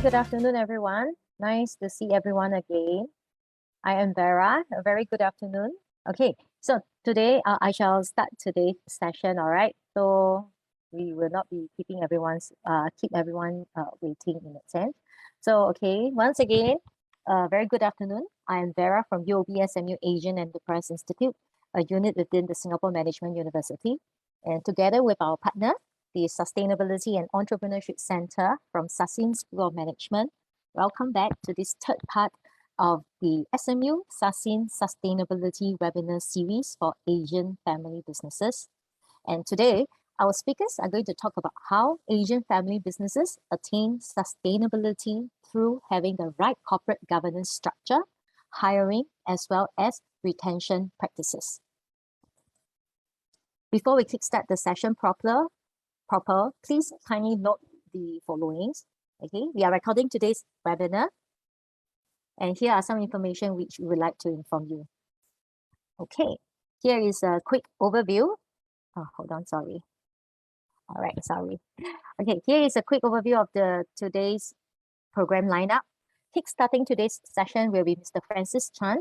good afternoon, everyone. Nice to see everyone again. I am Vera. A very good afternoon. Okay, so today I shall start today's session. All right, so we will not be keeping keep everyone waiting in a sense. So okay, once again, very good afternoon. I am Vera from UOB SMU Asian Enterprise Institute, a unit within the Singapore Management University, and together with our partner, the Sustainability and Entrepreneurship Center from Sasin School of Management. Welcome back to this third part of the SMU Sasin Sustainability Webinar Series for Asian family businesses. And today, our speakers are going to talk about how Asian family businesses attain sustainability through having the right corporate governance structure, hiring, as well as retention practices. Before we kickstart the session proper, please kindly note the followings. Okay, we are recording today's webinar, and here are some information which we would like to inform you. Okay, here is a quick overview. Oh, hold on, sorry. All right, sorry. Okay, here is a quick overview of today's program lineup. Kickstarting today's session will be Mr. Francis Chan,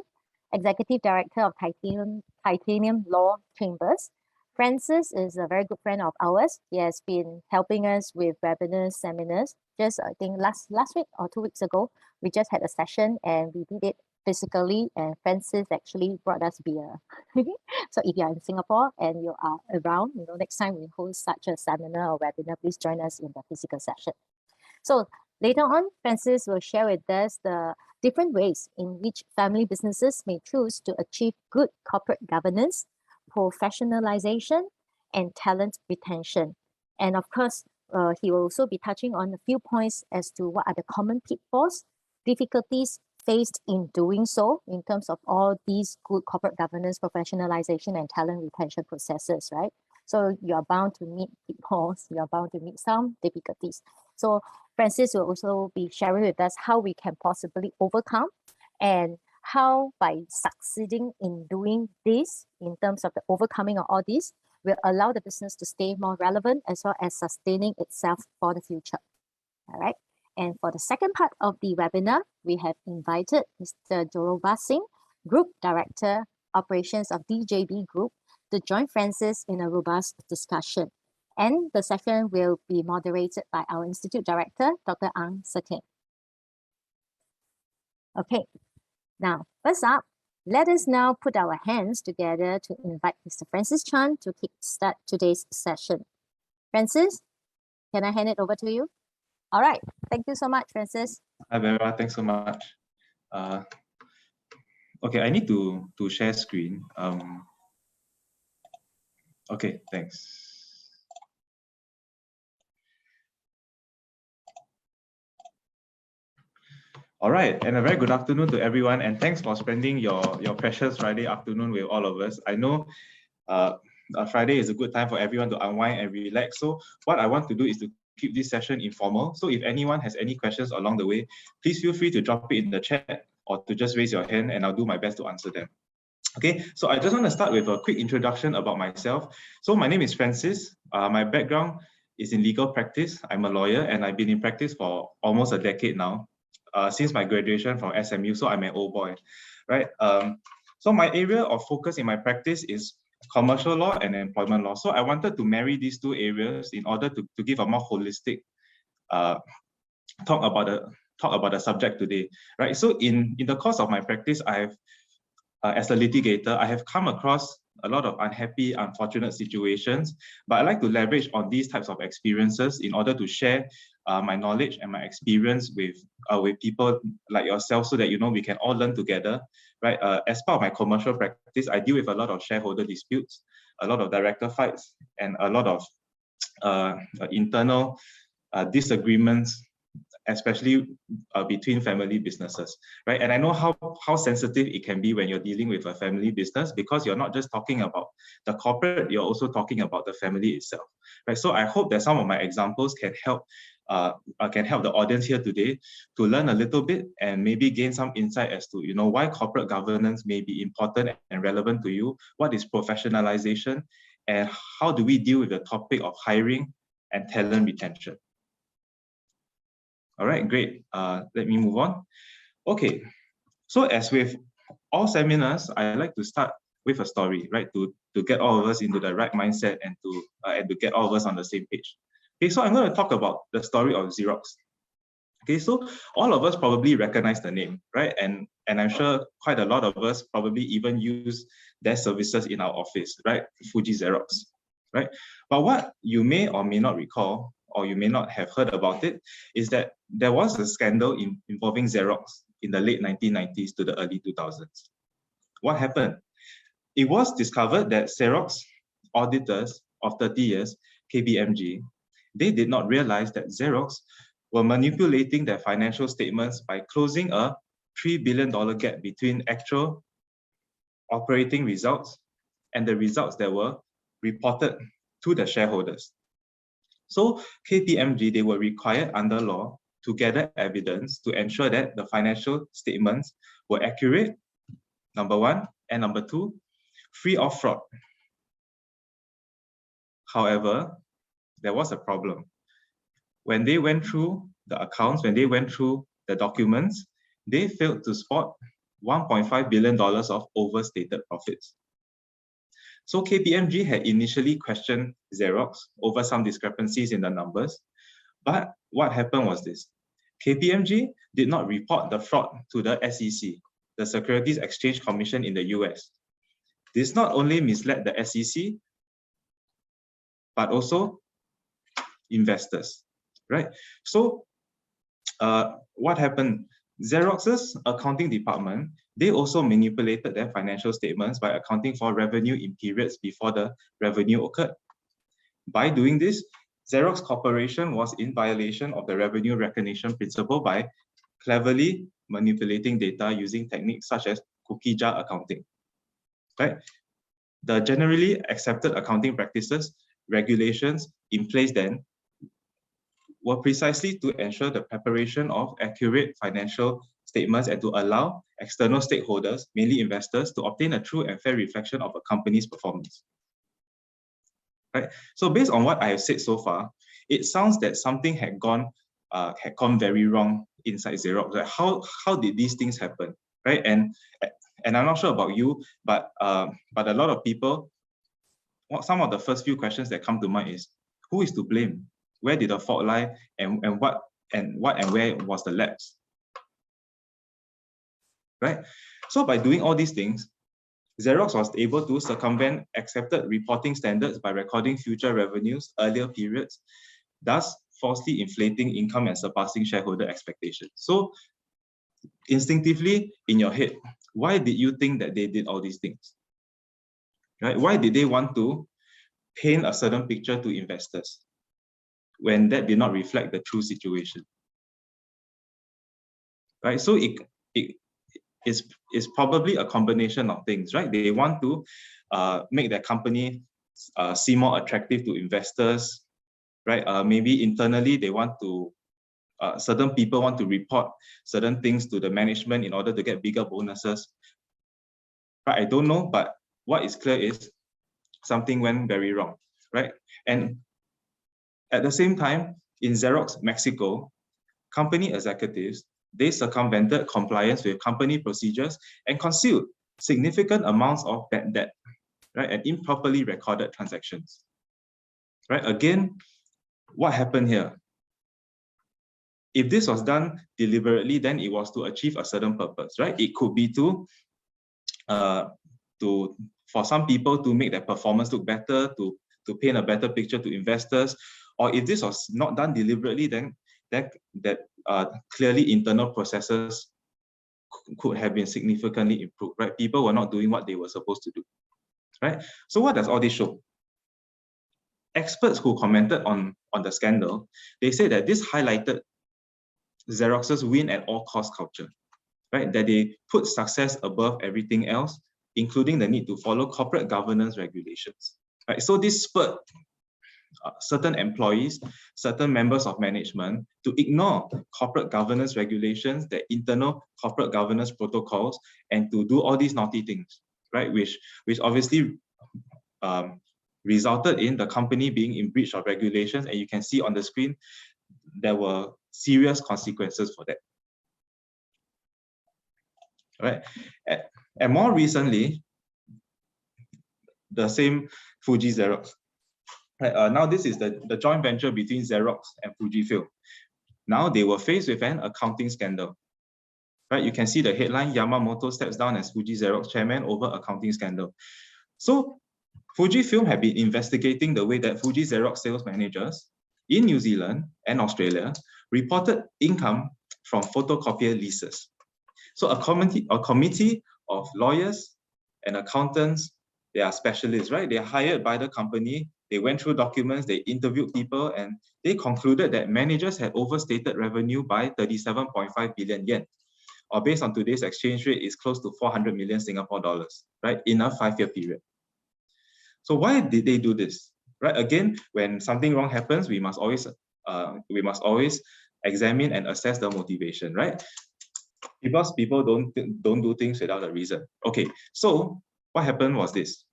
Executive Director of Titanium Law Chambers. Francis is a very good friend of ours. He has been helping us with webinars, seminars. Just I think last week or 2 weeks ago, we just had a session and we did it physically, and Francis actually brought us beer. So if you are in Singapore and you are around, next time we host such a seminar or webinar, please join us in the physical session. So later on, Francis will share with us the different ways in which family businesses may choose to achieve good corporate governance, professionalization, and talent retention. And of course, he will also be touching on a few points as to what are the common pitfalls, difficulties faced in doing so in terms of all these good corporate governance, professionalization, and talent retention processes, right? So you're bound to meet pitfalls, you're bound to meet some difficulties. So Francis will also be sharing with us how we can possibly overcome, and how by succeeding in doing this, in terms of the overcoming of all this, will allow the business to stay more relevant as well as sustaining itself for the future. All right. And for the second part of the webinar, we have invited Mr. Jorova Singh, Group Director, Operations of DJB Group, to join Francis in a robust discussion. And the session will be moderated by our Institute Director, Dr. Ang Satin. Okay, now, first up, let us now put our hands together to invite Mr. Francis Chan to kickstart today's session. Francis, can I hand it over to you? All right, thank you so much, Francis. Hi, Vera, thanks so much. Okay, I need to share screen. Okay, thanks. All right, and a very good afternoon to everyone, and thanks for spending your precious Friday afternoon with all of us. I know Friday is a good time for everyone to unwind and relax. So what I want to do is to keep this session informal. So if anyone has any questions along the way, please feel free to drop it in the chat or to just raise your hand, and I'll do my best to answer them. Okay, so I just want to start with a quick introduction about myself. So my name is Francis. My background is in legal practice. I'm a lawyer and I've been in practice for almost a decade now, since my graduation from SMU, so I'm an old boy, right? So my area of focus in my practice is commercial law and employment law. So I wanted to marry these two areas in order to give a more holistic talk about the subject today, right? So in the course of my practice, I've as a litigator, I have come across a lot of unhappy, unfortunate situations, but I like to leverage on these types of experiences in order to share my knowledge and my experience with people like yourself, so that we can all learn together, right? As part of my commercial practice, I deal with a lot of shareholder disputes, a lot of director fights, and a lot of internal disagreements, especially between family businesses, right? And I know how sensitive it can be when you're dealing with a family business, because you're not just talking about the corporate, you're also talking about the family itself, right? So I hope that some of my examples can help the audience here today to learn a little bit and maybe gain some insight as to why corporate governance may be important and relevant to you, what is professionalization, and how do we deal with the topic of hiring and talent retention. All right, great. Let me move on. Okay, so as with all seminars, I like to start with a story, right? To get all of us into the right mindset and to get all of us on the same page. Okay, so I'm going to talk about the story of Xerox. Okay, so all of us probably recognize the name, right? And I'm sure quite a lot of us probably even use their services in our office, right? Fuji Xerox, right? But what you may or may not recall, or you may not have heard about it, is that there was a scandal involving Xerox in the late 1990s to the early 2000s. What happened? It was discovered that Xerox auditors of 30 years, KPMG, they did not realize that Xerox were manipulating their financial statements by closing a $3 billion gap between actual operating results and the results that were reported to the shareholders. So KPMG, they were required under law to gather evidence to ensure that the financial statements were accurate, number one, and number two, free of fraud. However, there was a problem. When they went through the accounts, when they went through the documents, they failed to spot $1.5 billion of overstated profits. So KPMG had initially questioned Xerox over some discrepancies in the numbers, but what happened was this. KPMG did not report the fraud to the SEC, the Securities Exchange Commission in the US. This not only misled the SEC, but also investors, right? So what happened? Xerox's accounting department, they also manipulated their financial statements by accounting for revenue in periods before the revenue occurred. By doing this, Xerox Corporation was in violation of the revenue recognition principle by cleverly manipulating data using techniques such as cookie jar accounting, right? The generally accepted accounting practices, regulations in place then were precisely to ensure the preparation of accurate financial statements and to allow external stakeholders, mainly investors, to obtain a true and fair reflection of a company's performance. Right? So based on what I have said so far, it sounds that something had gone very wrong inside Xerox. Like how did these things happen? Right? And I'm not sure about you, but a lot of people, some of the first few questions that come to mind is, who is to blame? Where did the fault lie, and what and where was the lapse? Right? So by doing all these things, Xerox was able to circumvent accepted reporting standards by recording future revenues, earlier periods, thus falsely inflating income and surpassing shareholder expectations. So instinctively in your head, why did you think that they did all these things? Right? Why did they want to paint a certain picture to investors when that did not reflect the true situation? Right? So it is probably a combination of things, right? They want to make their company seem more attractive to investors, right? Maybe internally they want to, certain people want to report certain things to the management in order to get bigger bonuses. Right? I don't know, but what is clear is something went very wrong, right? And at the same time, in Xerox Mexico, company executives, they circumvented compliance with company procedures and concealed significant amounts of bad debt, right? And improperly recorded transactions, right? Again, what happened here? If this was done deliberately, then it was to achieve a certain purpose, right? It could be for some people to make their performance look better, to paint a better picture to investors, or if this was not done deliberately, then clearly internal processes could have been significantly improved, right? People were not doing what they were supposed to do, right? So what does all this show? Experts who commented on the scandal, they say that this highlighted Xerox's win at all cost culture, right? That they put success above everything else, including the need to follow corporate governance regulations, right? So this spurred certain employees, certain members of management to ignore corporate governance regulations, the internal corporate governance protocols, and to do all these naughty things, right? Which obviously resulted in the company being in breach of regulations. And you can see on the screen there were serious consequences for that. Right? And more recently, the same Fuji Xerox. Right, now this is the joint venture between Xerox and Fujifilm. Now they were faced with an accounting scandal. Right, you can see the headline, Yamamoto steps down as Fuji Xerox chairman over accounting scandal. So Fujifilm had been investigating the way that Fuji Xerox sales managers in New Zealand and Australia reported income from photocopier leases. So a committee of lawyers and accountants, they are specialists, right? They are hired by the company. They went through documents, they interviewed people, and they concluded that managers had overstated revenue by 37.5 billion yen, or based on today's exchange rate, is close to 400 million Singapore dollars, right? In a 5-year period. So why did they do this? Right? Again, when something wrong happens, we must always examine and assess the motivation, right? Because people don't do things without a reason. Okay, so what happened was this.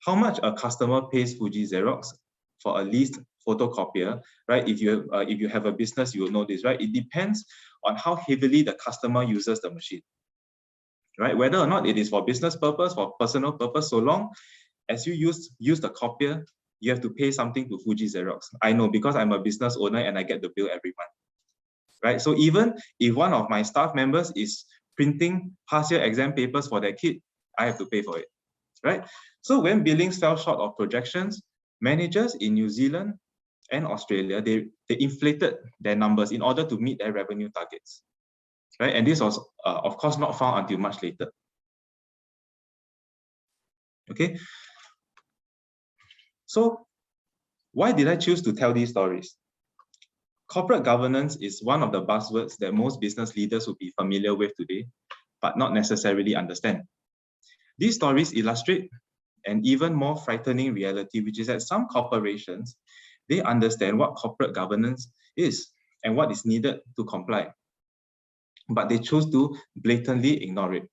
How much a customer pays Fuji Xerox for a leased photocopier, right? If you have a business, you will know this, right? It depends on how heavily the customer uses the machine, right? Whether or not it is for business purpose, for personal purpose, so long as you use the copier, you have to pay something to Fuji Xerox. I know, because I'm a business owner and I get the bill every month, right? So even if one of my staff members is printing past year exam papers for their kid, I have to pay for it, right? So when billings fell short of projections, managers in New Zealand and Australia, they inflated their numbers in order to meet their revenue targets, right? And this was, of course, not found until much later. Okay. So why did I choose to tell these stories? Corporate governance is one of the buzzwords that most business leaders would be familiar with today, but not necessarily understand. These stories illustrate an even more frightening reality, which is that some corporations, they understand what corporate governance is and what is needed to comply, but they choose to blatantly ignore it,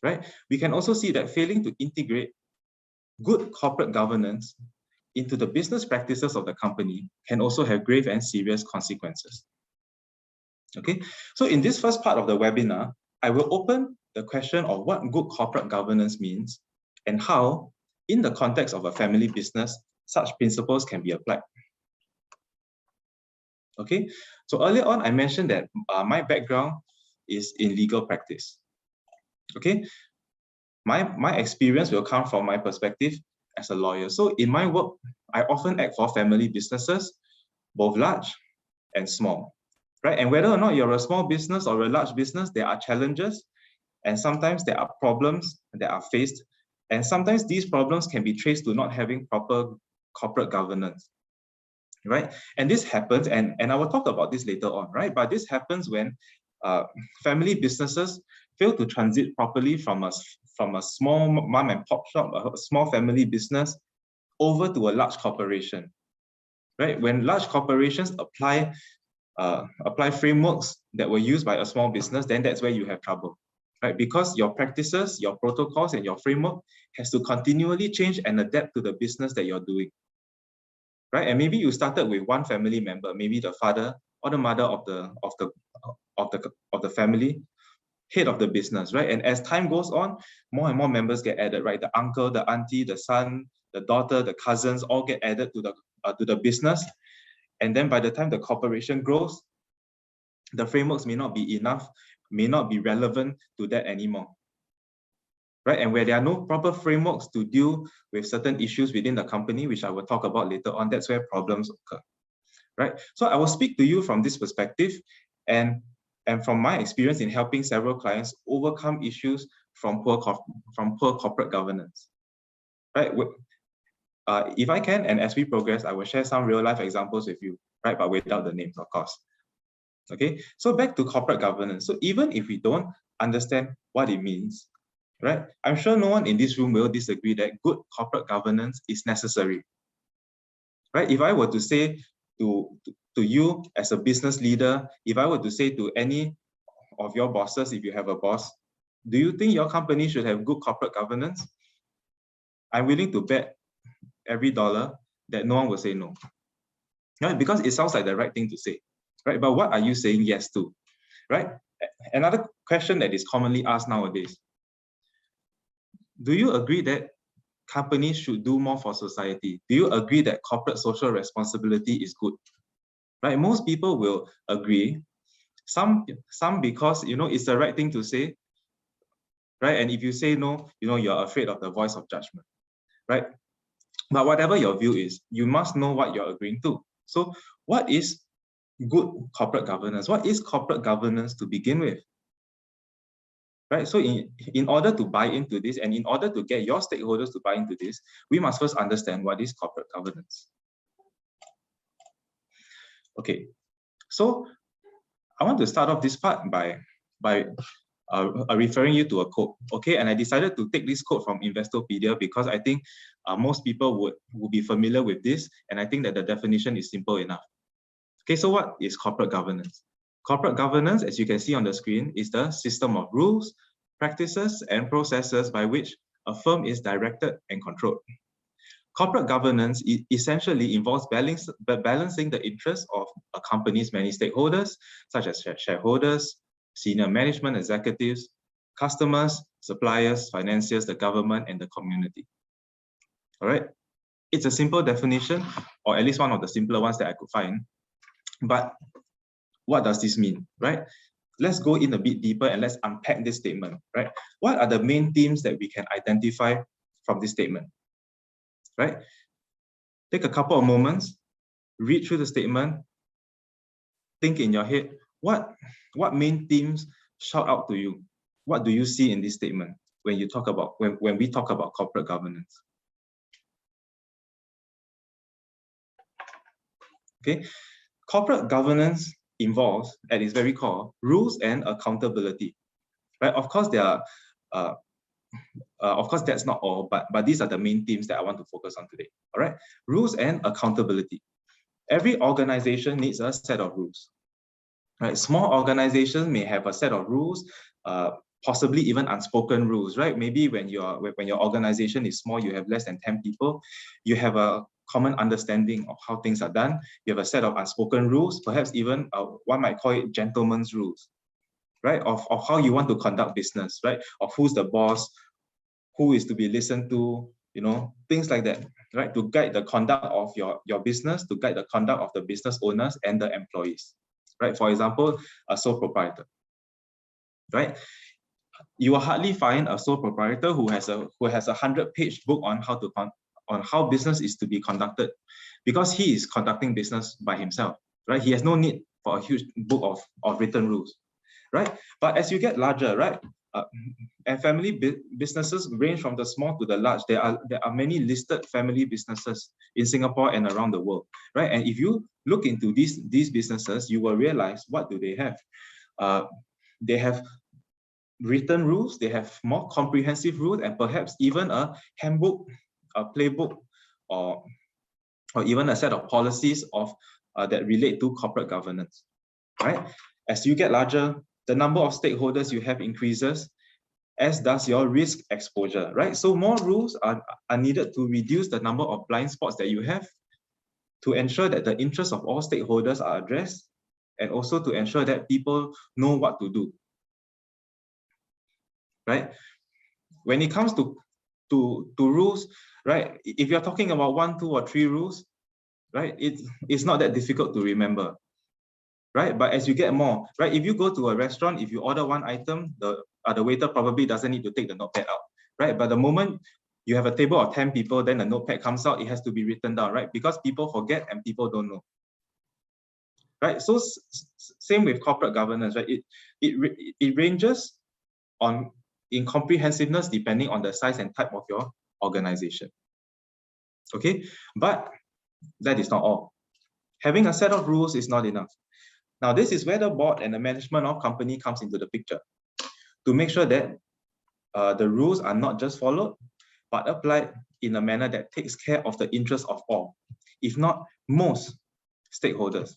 right? We can also see that failing to integrate good corporate governance into the business practices of the company can also have grave and serious consequences. Okay, so in this first part of the webinar, I will open the question of what good corporate governance means and how, in the context of a family business, such principles can be applied. Okay, so earlier on, I mentioned that my background is in legal practice. Okay, my experience will come from my perspective as a lawyer. So in my work, I often act for family businesses, both large and small, right? And whether or not you're a small business or a large business, there are challenges, and sometimes there are problems that are faced, and sometimes these problems can be traced to not having proper corporate governance, right? And this happens, and I will talk about this later on, right? But this happens when family businesses fail to transit properly from a small mom and pop shop, a small family business, over to a large corporation, right? When large corporations apply frameworks that were used by a small business, then that's where you have trouble, right? Because your practices, your protocols, and your framework has to continually change and adapt to the business that you're doing, right? And maybe you started with one family member, maybe the father or the mother of the family, head of the business, right? And as time goes on, more and more members get added, right? The uncle, the auntie, the son, the daughter, the cousins all get added to the business. And then by the time the corporation grows, the frameworks may not be enough, may not be relevant to that anymore, right? And where there are no proper frameworks to deal with certain issues within the company, which I will talk about later on, that's where problems occur, right? So I will speak to you from this perspective and from my experience in helping several clients overcome issues from poor corporate governance, right? If I can, and as we progress, I will share some real life examples with you, right? But without the names, of course. Okay, so back to corporate governance. So even if we don't understand what it means, right? I'm sure no one in this room will disagree that good corporate governance is necessary, right? If I were to say to you as a business leader, if I were to say to any of your bosses, if you have a boss, do you think your company should have good corporate governance? I'm willing to bet every dollar that no one will say no, right? Because it sounds like the right thing to say, right? But what are you saying yes to, right? Another question that is commonly asked nowadays: do you agree that companies should do more for society? Do you agree that corporate social responsibility is good? Right? Most people will agree. Some because it's the right thing to say, right? And if you say no, you're afraid of the voice of judgment, right? But whatever your view is, you must know what you're agreeing to. So what is good corporate governance? What is corporate governance to begin with? Right? So in order to buy into this, and in order to get your stakeholders to buy into this, we must first understand what is corporate governance. Okay, so I want to start off this part by referring you to a quote. Okay, and I decided to take this quote from Investopedia because I think most people would be familiar with this, and I think that the definition is simple enough. Okay, so what is corporate governance? Corporate governance, as you can see on the screen, is the system of rules, practices, and processes by which a firm is directed and controlled. Corporate governance essentially involves balancing the interests of a company's many stakeholders, such as shareholders, senior management executives, customers, suppliers, financiers, the government, and the community. All right, it's a simple definition, or at least one of the simpler ones that I could find. But what does this mean, right? Let's go in a bit deeper and let's unpack this statement, right? What are the main themes that we can identify from this statement, right? Take a couple of moments, read through the statement, think in your head, what main themes shout out to you? What do you see in this statement when you talk about when we talk about corporate governance? Okay, corporate governance involves, at its very core, rules and accountability. Right? Of course, there are of course, that's not all, but these are the main themes that I want to focus on today. All right, rules and accountability. Every organization needs a set of rules. Right? Small organizations may have a set of rules, possibly even unspoken rules. Right? Maybe when your organization is small, you have less than 10 people, you have a common understanding of how things are done. You have a set of unspoken rules, perhaps even one might call it gentleman's rules, right? Of how you want to conduct business, right? Of who's the boss, who is to be listened to, things like that, right? To guide the conduct of your business, to guide the conduct of the business owners and the employees, right? For example, a sole proprietor, right? You will hardly find a sole proprietor who has a 100-page book on how business is to be conducted, because he is conducting business by himself, right? He has no need for a huge book of written rules, right? But as you get larger, right, and family businesses range from the small to the large. There are many listed family businesses in Singapore and around the world, right? And if you look into these businesses, you will realize, what do they have? They have written rules, they have more comprehensive rules, and perhaps even a handbook, a playbook, or even a set of policies that relate to corporate governance, right? As you get larger, the number of stakeholders you have increases, as does your risk exposure, right? So more rules are needed to reduce the number of blind spots that you have, to ensure that the interests of all stakeholders are addressed, and also to ensure that people know what to do, right? When it comes to rules, right? If you're talking about 1, 2, or 3 rules, right? It's not that difficult to remember, right? But as you get more, right? If you go to a restaurant, if you order one item, the waiter probably doesn't need to take the notepad out, right? But the moment you have a table of 10 people, then the notepad comes out, it has to be written down, right? Because people forget and people don't know, right? So same with corporate governance, right? It ranges in comprehensiveness depending on the size and type of your organization. Okay, but that is not all. Having a set of rules is not enough. Now, this is where the board and the management of company comes into the picture, to make sure that the rules are not just followed, but applied in a manner that takes care of the interests of all, if not most, stakeholders,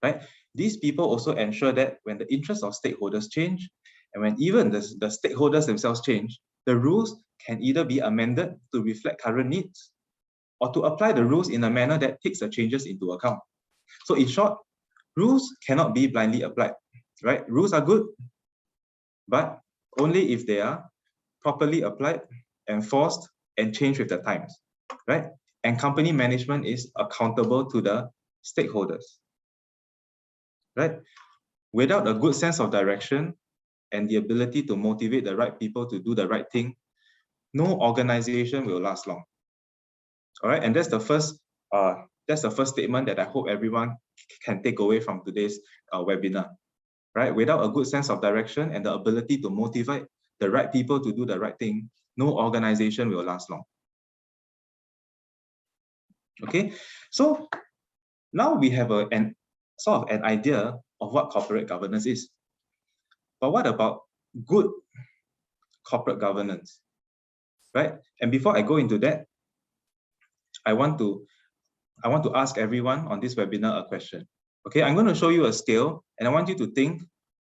right? These people also ensure that when the interests of stakeholders change, and when even the stakeholders themselves change, the rules can either be amended to reflect current needs, or to apply the rules in a manner that takes the changes into account. So in short, rules cannot be blindly applied, right? Rules are good, but only if they are properly applied, enforced, and changed with the times, right? And company management is accountable to the stakeholders, right? Without a good sense of direction and the ability to motivate the right people to do the right thing, no organization will last long. All right, and that's the first statement that I hope everyone can take away from today's webinar. Right, without a good sense of direction and the ability to motivate the right people to do the right thing, no organization will last long. Okay, so now we have an idea of what corporate governance is. But what about good corporate governance, right? And before I go into that, I want to ask everyone on this webinar a question. Okay, I'm going to show you a scale, and I want you to think.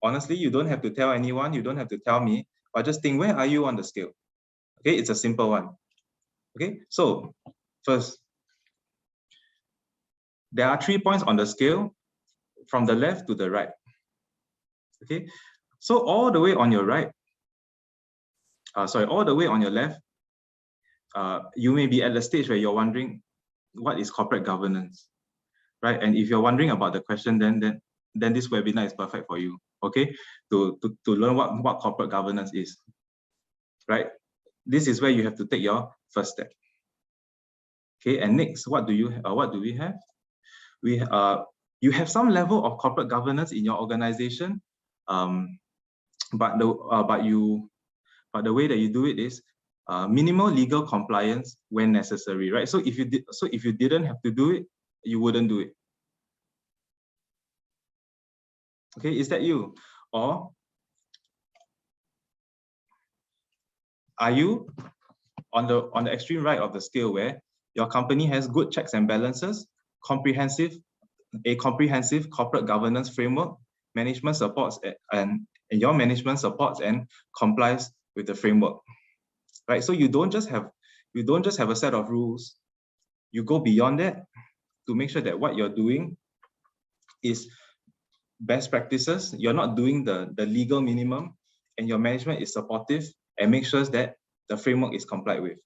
Honestly, you don't have to tell anyone, you don't have to tell me, but just think, where are you on the scale? Okay, it's a simple one. Okay, so first, there are 3 points on the scale from the left to the right. Okay, so all the way on your right, all the way on your left, you may be at the stage where you're wondering, what is corporate governance, right? And if you're wondering about the question, then this webinar is perfect for you. Okay, to learn what corporate governance is, right? This is where you have to take your first step. Okay, and next, what do we have? You have some level of corporate governance in your organization, but the way that you do it is minimal legal compliance when necessary, right? So if you didn't have to do it, you wouldn't do it. Okay, is that you? Or are you on the extreme right of the scale where your company has good checks and balances, a comprehensive corporate governance framework, management supports and your management supports and complies with the framework, right? So you don't just have a set of rules. You go beyond that to make sure that what you're doing is best practices. You're not doing the legal minimum, and your management is supportive and make sure that the framework is complied with,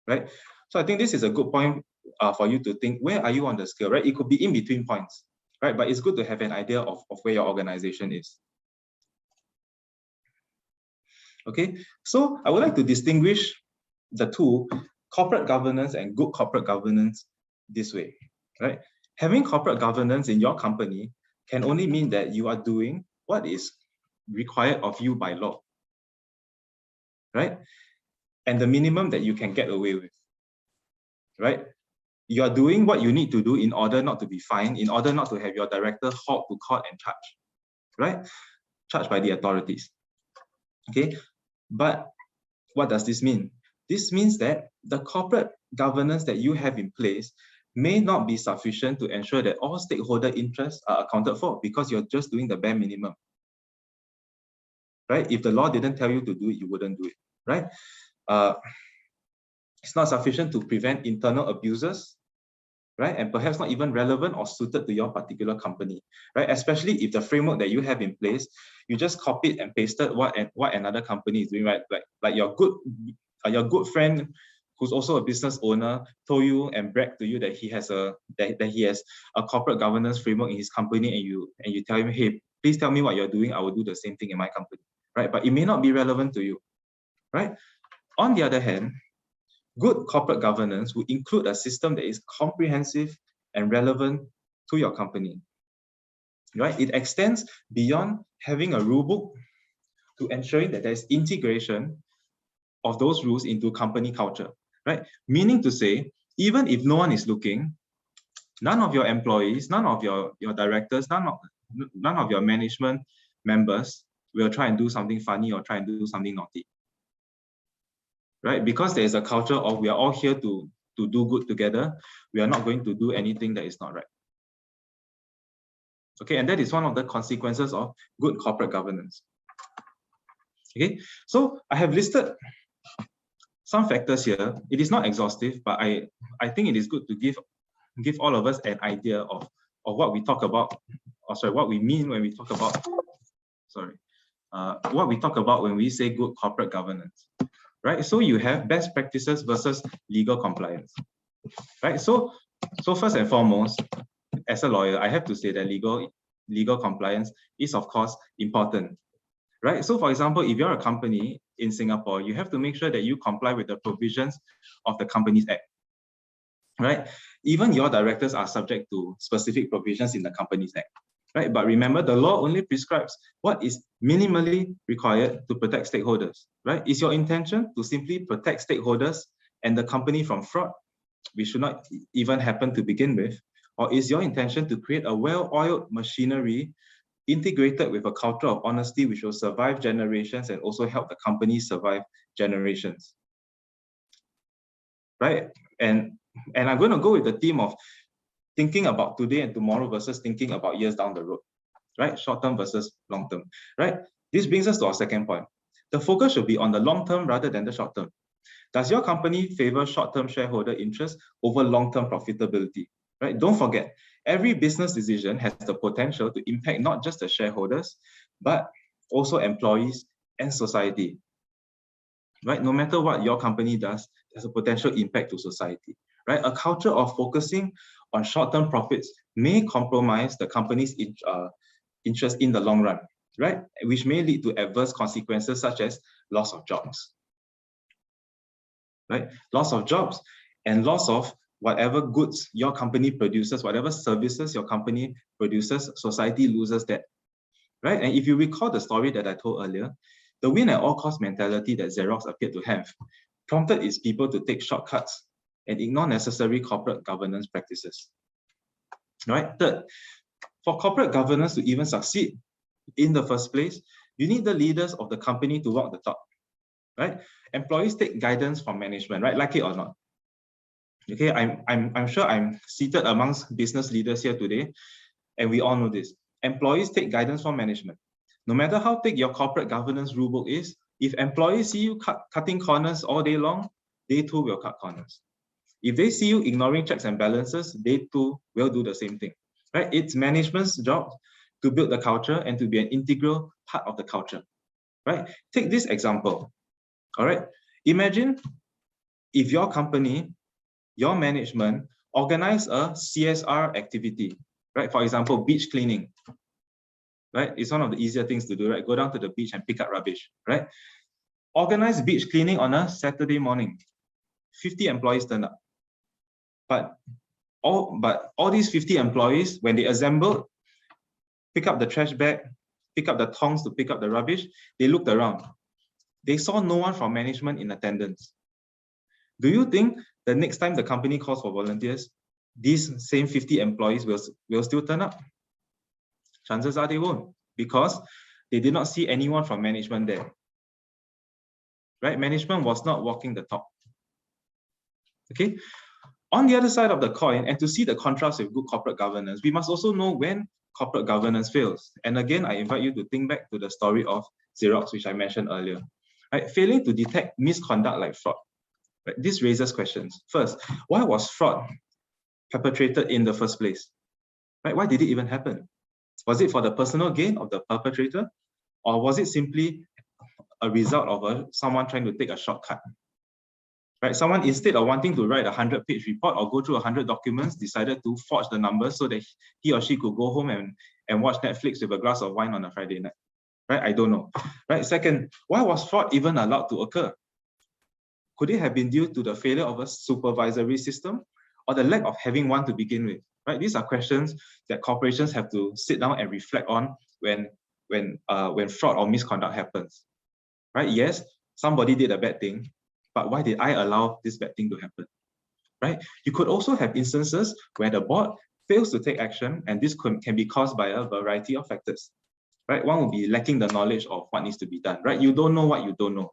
right? So I think this is a good point for you to think, where are you on the scale, right? It could be in between points, right? But it's good to have an idea of where your organization is. Okay, so I would like to distinguish the two, corporate governance and good corporate governance, this way, right? Having corporate governance in your company can only mean that you are doing what is required of you by law, right? And the minimum that you can get away with, right? You are doing what you need to do in order not to be fined, in order not to have your director hauled to court and charged, right? Charged by the authorities. Okay, but what does this mean? This means that the corporate governance that you have in place may not be sufficient to ensure that all stakeholder interests are accounted for, because you're just doing the bare minimum, right? If the law didn't tell you to do it, you wouldn't do it, right? It's not sufficient to prevent internal abuses, right? And perhaps not even relevant or suited to your particular company, right? Especially if the framework that you have in place, you just copied and pasted what another company is doing, right? Like your good friend who's also a business owner told you and bragged to you that he has a corporate governance framework in his company, and you tell him, hey, please tell me what you're doing, I will do the same thing in my company, right? But it may not be relevant to you, right? On the other hand, good corporate governance will include a system that is comprehensive and relevant to your company, right? It extends beyond having a rule book to ensuring that there's integration of those rules into company culture, right? Meaning to say, even if no one is looking, none of your employees, none of your directors, none of your management members will try and do something funny or try and do something naughty, right? Because there is a culture of we are all here to do good together. We are not going to do anything that is not right. Okay, and that is one of the consequences of good corporate governance. Okay, so I have listed some factors here. It is not exhaustive, but I think it is good to give all of us an idea of what we talk about, or sorry, what we mean when we talk about, what we talk about when we say good corporate governance, right? So you have best practices versus legal compliance, right? So first and foremost, as a lawyer, I have to say that legal compliance is of course important, right? So for example, if you're a company in Singapore, you have to make sure that you comply with the provisions of the Companies Act, right? Even your directors are subject to specific provisions in the Companies Act, right? But remember, the law only prescribes what is minimally required to protect stakeholders, right? Is your intention to simply protect stakeholders and the company from fraud, which should not even happen to begin with? Or is your intention to create a well-oiled machinery integrated with a culture of honesty which will survive generations and also help the company survive generations, right? And I'm going to go with the theme of thinking about today and tomorrow versus thinking about years down the road, right? Short term versus long term, right? This brings us to our second point. The focus should be on the long term rather than the short term. Does your company favor short-term shareholder interest over long-term profitability, right? Don't forget, every business decision has the potential to impact not just the shareholders, but also employees and society, right? No matter what your company does, there's a potential impact to society, right? A culture of focusing on short-term profits may compromise the company's interest in the long run, right? Which may lead to adverse consequences such as loss of jobs, right? Loss of jobs and loss of whatever goods your company produces, whatever services your company produces, society loses that, right? And if you recall the story that I told earlier, the win at all cost mentality that Xerox appeared to have prompted its people to take shortcuts and ignore necessary corporate governance practices, right? Third, for corporate governance to even succeed in the first place, you need the leaders of the company to walk the talk, right? Employees take guidance from management, right? Like it or not. Okay, I'm sure I'm seated amongst business leaders here today, and we all know this. Employees take guidance from management. No matter how thick your corporate governance rulebook is, if employees see you cutting corners all day long, they too will cut corners. If they see you ignoring checks and balances, they too will do the same thing, right? It's management's job to build the culture and to be an integral part of the culture, right? Take this example, all right? Imagine if your company, your management organize a CSR activity, right? For example, beach cleaning, right? It's one of the easier things to do, right? Go down to the beach and pick up rubbish, right? Organize beach cleaning on a Saturday morning. 50 employees turn up. But all these 50 employees, when they assembled, pick up the trash bag, pick up the tongs to pick up the rubbish, they looked around. They saw no one from management in attendance. Do you think the next time the company calls for volunteers, these same 50 employees will still turn up? Chances are they won't, because they did not see anyone from management there, right? Management was not walking the talk. Okay. On the other side of the coin, and to see the contrast with good corporate governance, we must also know when corporate governance fails. And again, I invite you to think back to the story of Xerox, which I mentioned earlier. Right? Failing to detect misconduct like fraud. Right? This raises questions. First, why was fraud perpetrated in the first place? Right? Why did it even happen? Was it for the personal gain of the perpetrator? Or was it simply a result of someone trying to take a shortcut? Right? Someone, instead of wanting to write a 100-page report or go through 100 documents, decided to forge the numbers so that he or she could go home and watch Netflix with a glass of wine on a Friday night. Right? I don't know. Right? Second, why was fraud even allowed to occur? Could it have been due to the failure of a supervisory system or the lack of having one to begin with? Right? These are questions that corporations have to sit down and reflect on when fraud or misconduct happens. Right? Yes, somebody did a bad thing, but why did I allow this bad thing to happen? Right? You could also have instances where the board fails to take action, and this can be caused by a variety of factors. Right? One will be lacking the knowledge of what needs to be done. Right? You don't know what you don't know.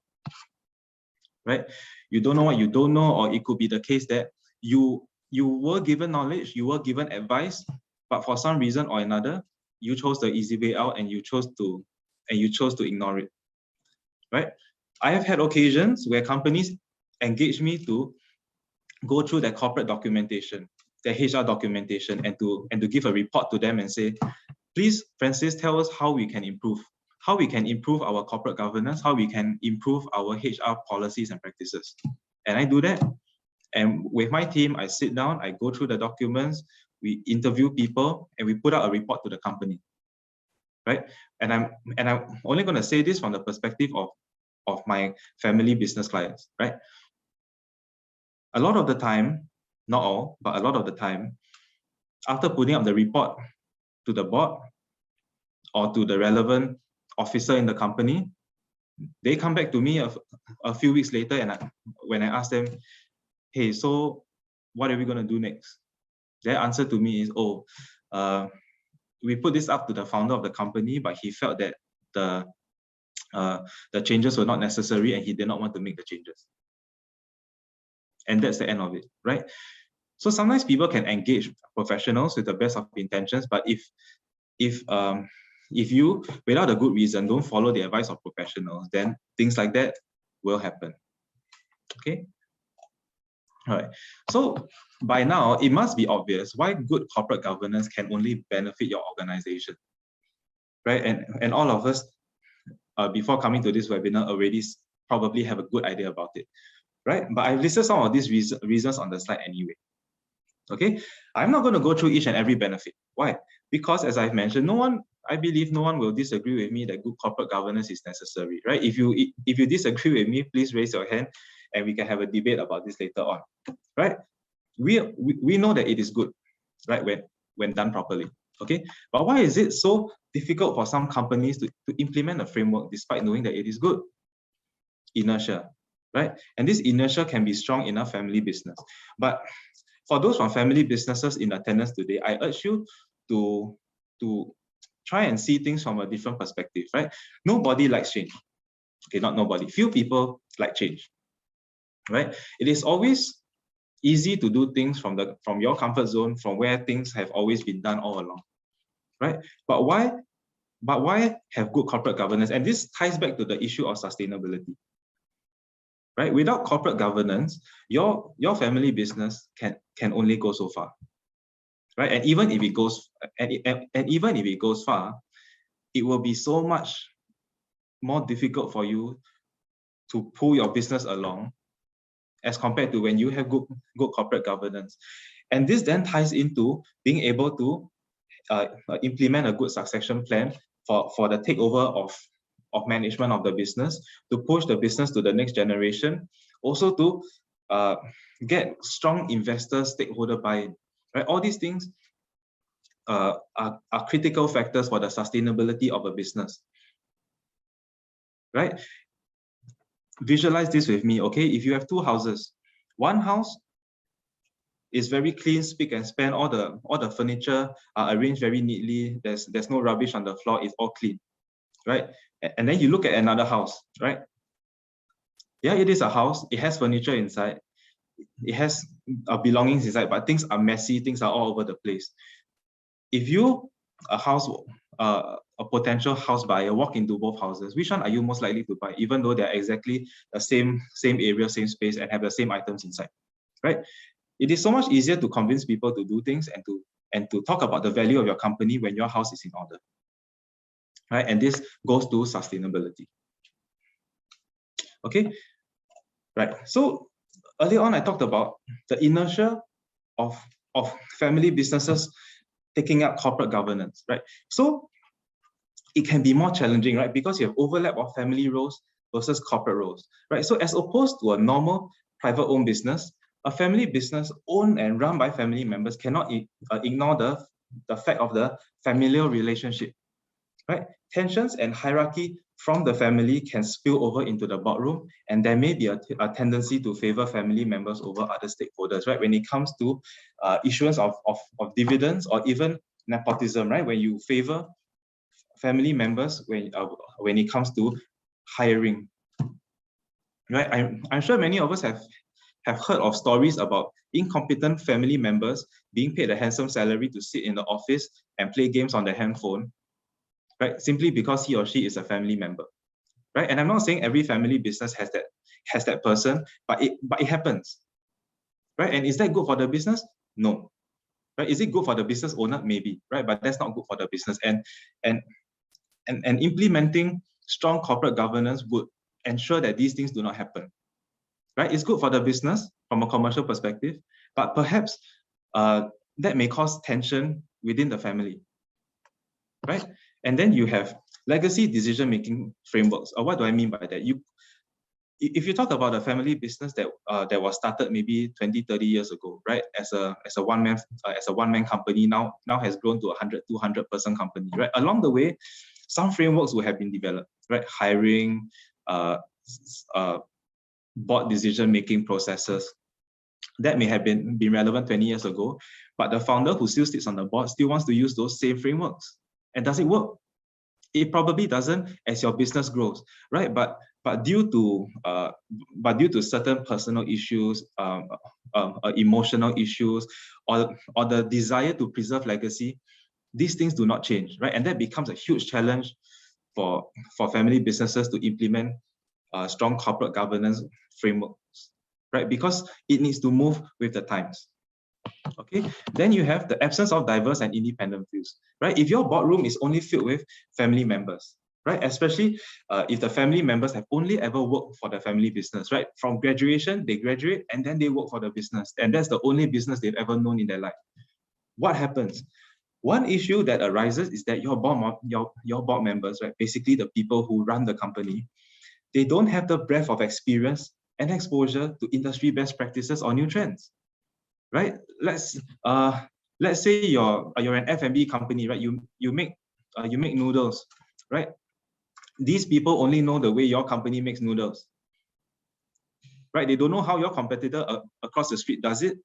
Right? You don't know what you don't know, or it could be the case that you were given knowledge, you were given advice, but for some reason or another, you chose the easy way out and you chose to ignore it. Right? I have had occasions where companies engage me to go through their corporate documentation, their HR documentation, and to give a report to them and say, please, Francis, tell us how we can improve our corporate governance, how we can improve our HR policies and practices. And I do that. And with my team, I sit down, I go through the documents, we interview people, and we put out a report to the company, right? And I'm only going to say this from the perspective of my family business clients, right? A lot of the time, not all, but a lot of the time, after putting up the report to the board or to the relevant officer in the company, they come back to me a few weeks later, and when I ask them, hey, so what are we going to do next? Their answer to me is, oh, we put this up to the founder of the company, but he felt that the changes were not necessary and he did not want to make the changes. And that's the end of it, right? So sometimes people can engage professionals with the best of intentions, but if you, without a good reason, don't follow the advice of professionals, then things like that will happen. Okay. All right. So by now, it must be obvious why good corporate governance can only benefit your organization, right? And all of us, before coming to this webinar, already probably have a good idea about it, right? But I've listed some of these reasons on the slide anyway. Okay, I'm not going to go through each and every benefit. Why? Because as I've mentioned, I believe no one will disagree with me that good corporate governance is necessary, right? If you disagree with me, please raise your hand and we can have a debate about this later on, right? We know that it is good, right, when done properly, okay? But why is it so difficult for some companies to implement a framework despite knowing that it is good? Inertia, right? And this inertia can be strong in a family business. But for those from family businesses in attendance today, I urge you to try and see things from a different perspective, right? Nobody likes change. Okay, not nobody. Few people like change, right? It is always easy to do things from your comfort zone, from where things have always been done all along, right? But why have good corporate governance? And this ties back to the issue of sustainability, right? Without corporate governance, your family business can only go so far, right? And even if it goes even if it goes far, it will be so much more difficult for you to pull your business along as compared to when you have good corporate governance. And this then ties into being able to implement a good succession plan for the takeover of management of the business, to push the business to the next generation, also to get strong investor stakeholder buy-in, right? All these things are critical factors for the sustainability of a business, right? Visualize this with me, okay? If you have two houses, one house is very clean, spick and span, all the furniture are arranged very neatly, there's no rubbish on the floor, it's all clean, right? And then you look at another house, right? Yeah, it is a house, it has furniture inside, it has belongings inside, but things are messy, things are all over the place. If you, a potential house buyer, walk into both houses, which one are you most likely to buy, even though they're exactly the same area, same space, and have the same items inside, right? It is so much easier to convince people to do things and to talk about the value of your company when your house is in order, right? And this goes to sustainability. Okay, right. So earlier on, I talked about the inertia of family businesses taking up corporate governance, right? So it can be more challenging, right? Because you have overlap of family roles versus corporate roles, right? So as opposed to a normal private-owned business, a family business owned and run by family members cannot ignore the fact of the familial relationship, right? Tensions and hierarchy from the family can spill over into the boardroom, and there may be a tendency to favor family members over other stakeholders, right? When it comes to issuance of dividends or even nepotism, right? When you favor family members when it comes to hiring, right? I'm sure many of us have heard of stories about incompetent family members being paid a handsome salary to sit in the office and play games on their handphone, right? Simply because he or she is a family member, right? And I'm not saying every family business has has that person, but it happens, right? And is that good for the business? No, right? Is it good for the business owner? Maybe, right? But that's not good for the business. And implementing strong corporate governance would ensure that these things do not happen, right? It's good for the business from a commercial perspective, but perhaps that may cause tension within the family, right? And then you have legacy decision-making frameworks. What do I mean by that? If you talk about a family business that was started maybe 20, 30 years ago, right? As a one-man company, now has grown to 100, 200 person company, right? Along the way, some frameworks will have been developed, right? Hiring, board decision-making processes that may have been relevant 20 years ago, but the founder who still sits on the board still wants to use those same frameworks. And does it work? It probably doesn't as your business grows, right? But due to certain personal issues, emotional issues, or the desire to preserve legacy, these things do not change, right? And that becomes a huge challenge for family businesses to implement strong corporate governance frameworks, right? Because it needs to move with the times. Okay, then you have the absence of diverse and independent views, right? If your boardroom is only filled with family members, right? Especially if the family members have only ever worked for the family business, right? From graduation, they graduate and then they work for the business, and that's the only business they've ever known in their life. What happens? One issue that arises is that your board members, right? Basically the people who run the company, they don't have the breadth of experience and exposure to industry best practices or new trends. Right? Let's say you're an F&B company, right? You make noodles, right? These people only know the way your company makes noodles, right? They don't know how your competitor across the street does it.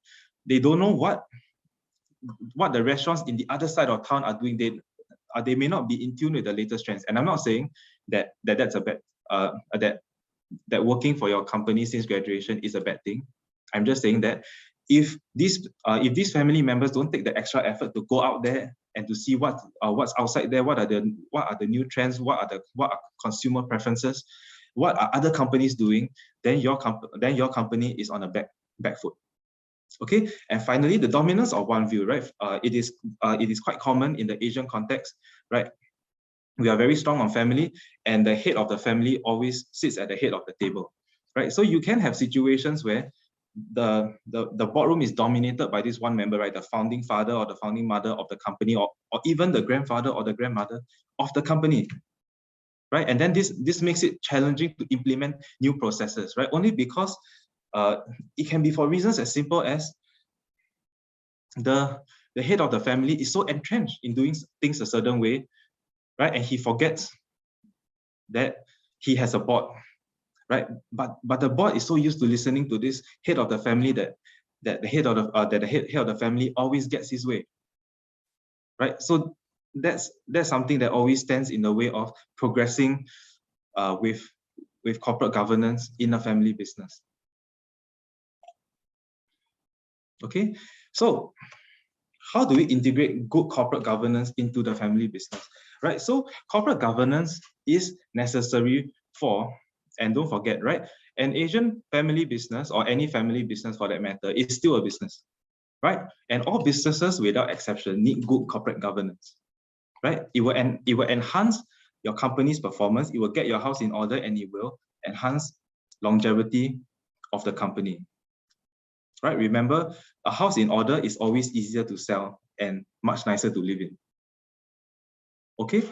They don't know what the restaurants in the other side of town are doing. They may not be in tune with the latest trends. And I'm not saying that that's a bad that working for your company since graduation is a bad thing. I'm just saying that if these family members don't take the extra effort to go out there and to see what's outside there, what are the new trends, what are consumer preferences, what are other companies doing, then your company is on a back foot. Okay, and finally, the dominance of one view, right? It is quite common in the Asian context, right? We are very strong on family, and the head of the family always sits at the head of the table, right? So you can have situations where the boardroom is dominated by this one member, right? The founding father or the founding mother of the company, or even the grandfather or the grandmother of the company, right? And then this makes it challenging to implement new processes, right? Only because it can be for reasons as simple as the head of the family is so entrenched in doing things a certain way, right? And he forgets that he has a board, right? But the board is so used to listening to this head of the family that the head of the family always gets his way, right? So that's something that always stands in the way of progressing with corporate governance in a family business. Okay, so how do we integrate good corporate governance into the family business, right? So corporate governance is necessary for, and don't forget, right, an Asian family business, or any family business for that matter, is still a business, right? And all businesses without exception need good corporate governance, right? It will enhance your company's performance, it will get your house in order, and it will enhance longevity of the company, right? Remember, a house in order is always easier to sell and much nicer to live in. Okay,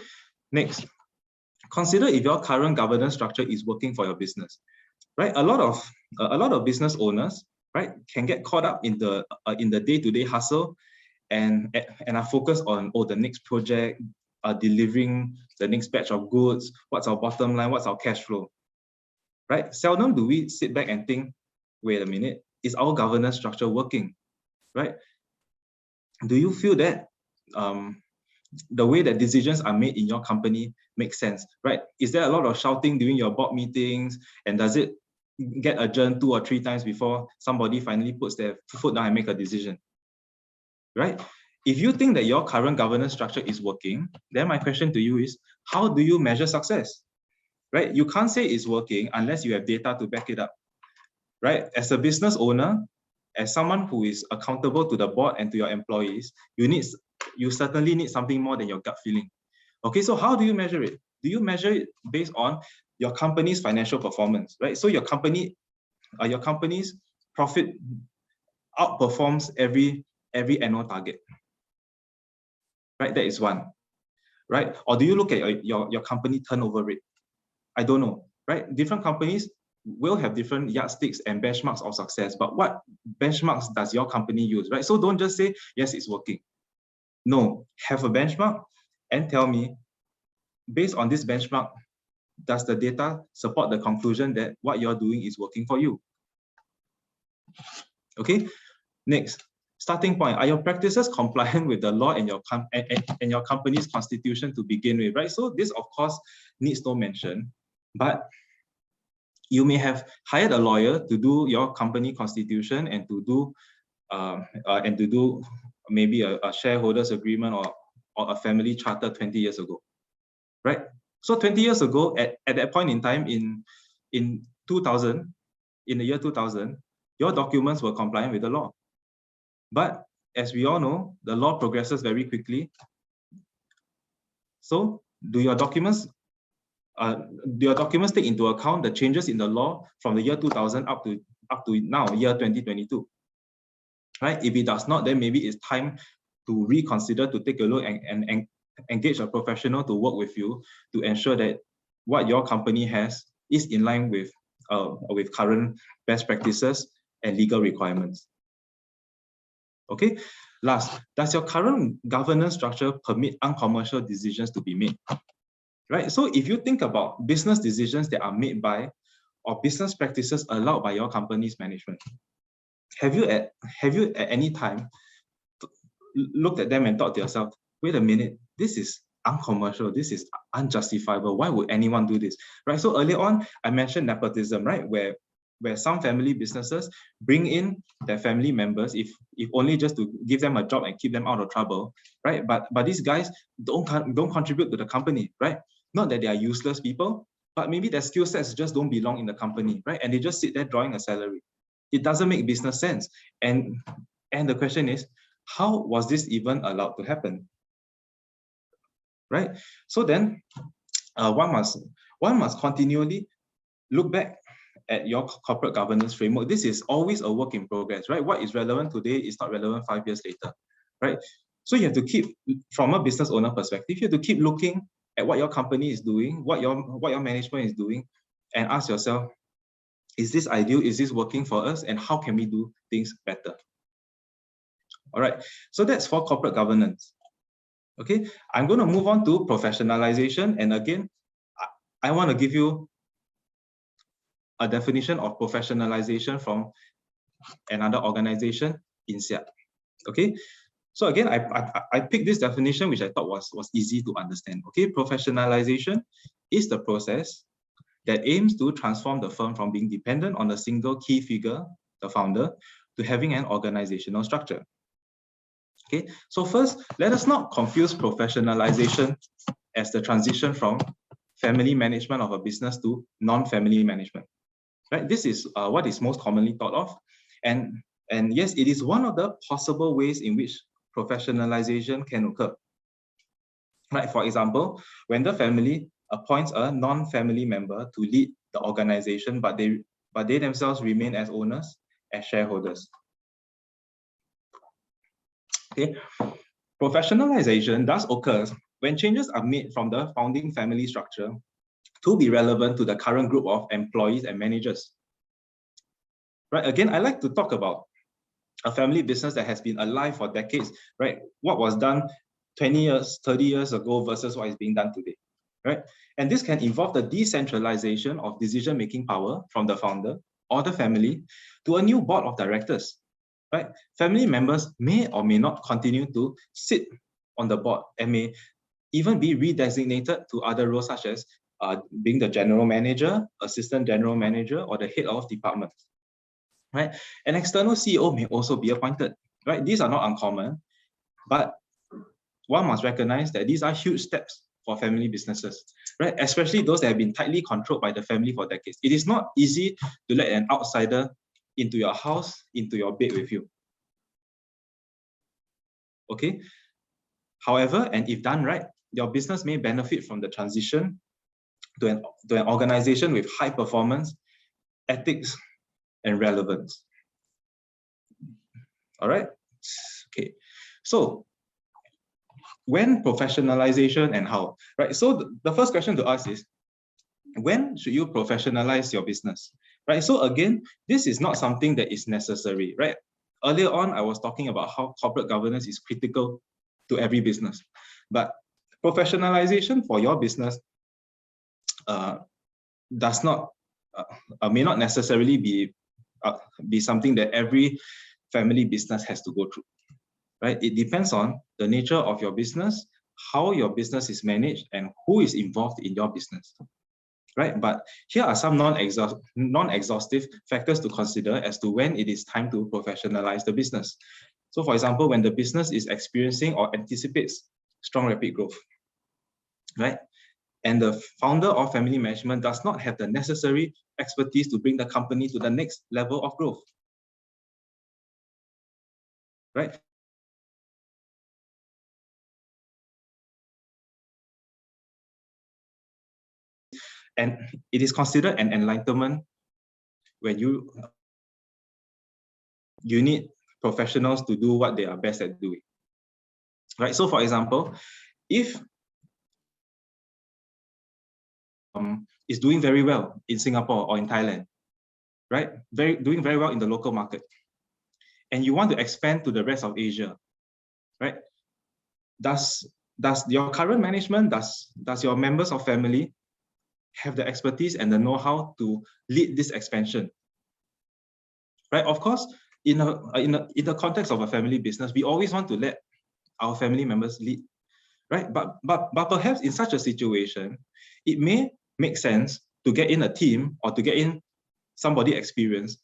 next. Consider if your current governance structure is working for your business, right? A lot of business owners, right, can get caught up in the day-to-day hustle and are focused on the next project, delivering the next batch of goods, what's our bottom line, what's our cash flow, right? Seldom do we sit back and think, wait a minute, is our governance structure working, right? Do you feel that the way that decisions are made in your company makes sense, right? Is there a lot of shouting during your board meetings, and does it get adjourned 2 or 3 times before somebody finally puts their foot down and make a decision, right? If you think that your current governance structure is working, then my question to you is, how do you measure success, right? You can't say it's working unless you have data to back it up. right? As a business owner, as someone who is accountable to the board and to your employees, you certainly need something more than your gut feeling. Okay, so how do you measure it? Do you measure it based on your company's financial performance, right? So your company's profit outperforms every annual target, right? That is one, right? Or do you look at your company turnover rate? I don't know, right? Different companies will have different yardsticks and benchmarks of success, but what benchmarks does your company use, right? So don't just say, yes, it's working. No, have a benchmark and tell me, based on this benchmark, does the data support the conclusion that what you're doing is working for you? Okay, next, starting point. Are your practices compliant with the law and your company's constitution to begin with, right? So this, of course, needs no mention, but you may have hired a lawyer to do your company constitution and to do maybe a shareholders agreement or a family charter 20 years ago, right? So 20 years ago, at that point in time, in the year 2000, your documents were compliant with the law. But as we all know, the law progresses very quickly. So do your documents take into account the changes in the law from the year 2000 up to now, year 2022? Right? If it does not, then maybe it's time to reconsider, to take a look and engage a professional to work with you to ensure that what your company has is in line with current best practices and legal requirements. Okay. Last, does your current governance structure permit uncommercial decisions to be made? Right. So if you think about business decisions that are made by or business practices allowed by your company's management, have you at any time looked at them and thought to yourself, wait a minute, this is uncommercial, this is unjustifiable, why would anyone do this? Right. So earlier on, I mentioned nepotism, right? Where some family businesses bring in their family members, if only just to give them a job and keep them out of trouble, right? But these guys don't contribute to the company, right? Not that they are useless people, but maybe their skill sets just don't belong in the company, right? And they just sit there drawing a salary. It doesn't make business sense. And the question is, how was this even allowed to happen? Right? So then one must continually look back at your corporate governance framework. This is always a work in progress, right? What is relevant today is not relevant 5 years later, right? So you have to keep, from a business owner perspective, you have to keep looking at what your company is doing, what your management is doing, and ask yourself, is this ideal? Is this working for us? And how can we do things better? All right, so that's for corporate governance. Okay, I'm going to move on to professionalization. And again, I want to give you a definition of professionalization from another organization, INSEAD. Okay, so again, I picked this definition, which I thought was easy to understand. Okay, professionalization is the process that aims to transform the firm from being dependent on a single key figure, the founder, to having an organizational structure. Okay, so first, let us not confuse professionalization as the transition from family management of a business to non-family management. Right? This is what is most commonly thought of. And yes, it is one of the possible ways in which professionalization can occur. Right? For example, when the family appoints a non-family member to lead the organization, but they themselves remain as owners, as shareholders. Okay, professionalization does occur when changes are made from the founding family structure to be relevant to the current group of employees and managers. Right, again, I like to talk about a family business that has been alive for decades, right? What was done 20 years, 30 years ago versus what is being done today, right? And this can involve the decentralization of decision-making power from the founder or the family to a new board of directors, right? Family members may or may not continue to sit on the board and may even be redesignated to other roles such as being the general manager, assistant general manager, or the head of department. Right? An external CEO may also be appointed. Right? These are not uncommon, but one must recognize that these are huge steps for family businesses, right? Especially those that have been tightly controlled by the family for decades. It is not easy to let an outsider into your house, into your bed with you. Okay. However, and if done right, your business may benefit from the transition to an organization with high performance, ethics, and relevance. All right. Okay. So when professionalization and how, right? So the first question to ask is, when should you professionalize your business, right? So again, this is not something that is necessary, right? Earlier on, I was talking about how corporate governance is critical to every business, but professionalization for your business does not may not necessarily be something that every family business has to go through, right? It depends on the nature of your business, how your business is managed, and who is involved in your business, right? But here are some non-exhaustive factors to consider as to when it is time to professionalize the business. So for example, when the business is experiencing or anticipates strong rapid growth, right? And the founder or family management does not have the necessary expertise to bring the company to the next level of growth, right? And it is considered an enlightenment when you need professionals to do what they are best at doing, right? So for example, if is doing very well in Singapore or in Thailand, right? Doing very well in the local market, and you want to expand to the rest of Asia, right? Does your current management, does your members of family have the expertise and the know-how to lead this expansion, right? Of course, in the context of a family business, we always want to let our family members lead, right? But perhaps in such a situation, it may make sense to get in a team or to get in somebody experienced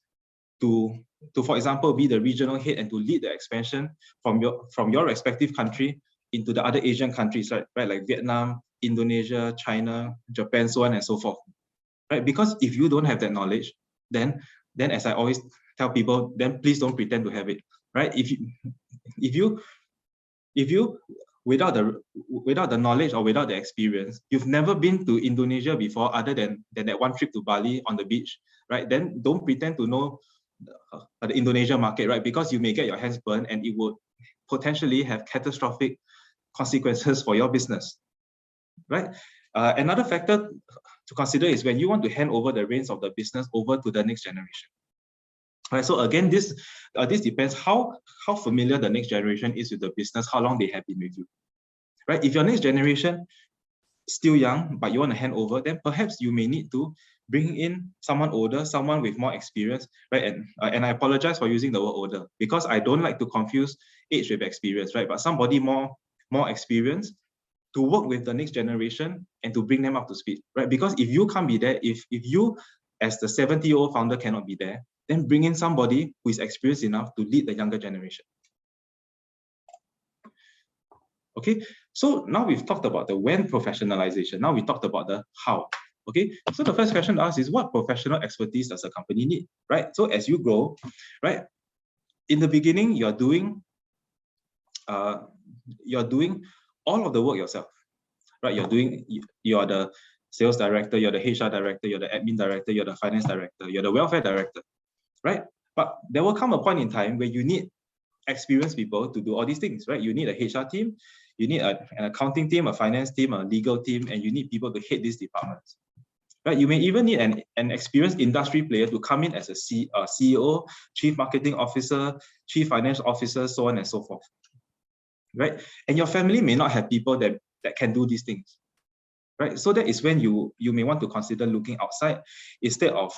to for example, be the regional head and to lead the expansion from your respective country into the other Asian countries, right? Like Vietnam, Indonesia, China, Japan, so on and so forth, right? Because if you don't have that knowledge, then as I always tell people, then please don't pretend to have it, right? If you without the knowledge or without the experience, you've never been to Indonesia before other than that one trip to Bali on the beach, right? Then don't pretend to know the Indonesia market, right? Because you may get your hands burned and it would potentially have catastrophic consequences for your business, right? Another factor to consider is when you want to hand over the reins of the business over to the next generation. Right, so again, this depends how familiar the next generation is with the business, how long they have been with you, right? If your next generation still young, but you want to hand over, then perhaps you may need to bring in someone older, someone with more experience, right? And I apologize for using the word older because I don't like to confuse age with experience, right? But somebody more experienced to work with the next generation and to bring them up to speed, right? Because if you can't be there, if you as the 70-year-old founder cannot be there, then bring in somebody who is experienced enough to lead the younger generation. Okay, so now we've talked about the when professionalization. Now we talked about the how. Okay, so the first question to ask is what professional expertise does a company need, right? So as you grow, right, in the beginning, you're doing all of the work yourself, right? You're the sales director, you're the HR director, you're the admin director, you're the finance director, you're the welfare director, right? But there will come a point in time where you need experienced people to do all these things, right? You need a HR team, you need an accounting team, a finance team, a legal team, and you need people to head these departments, right? You may even need an experienced industry player to come in as a CEO, chief marketing officer, chief finance officer, so on and so forth, right? And your family may not have people that can do these things, right? So that is when you may want to consider looking outside instead of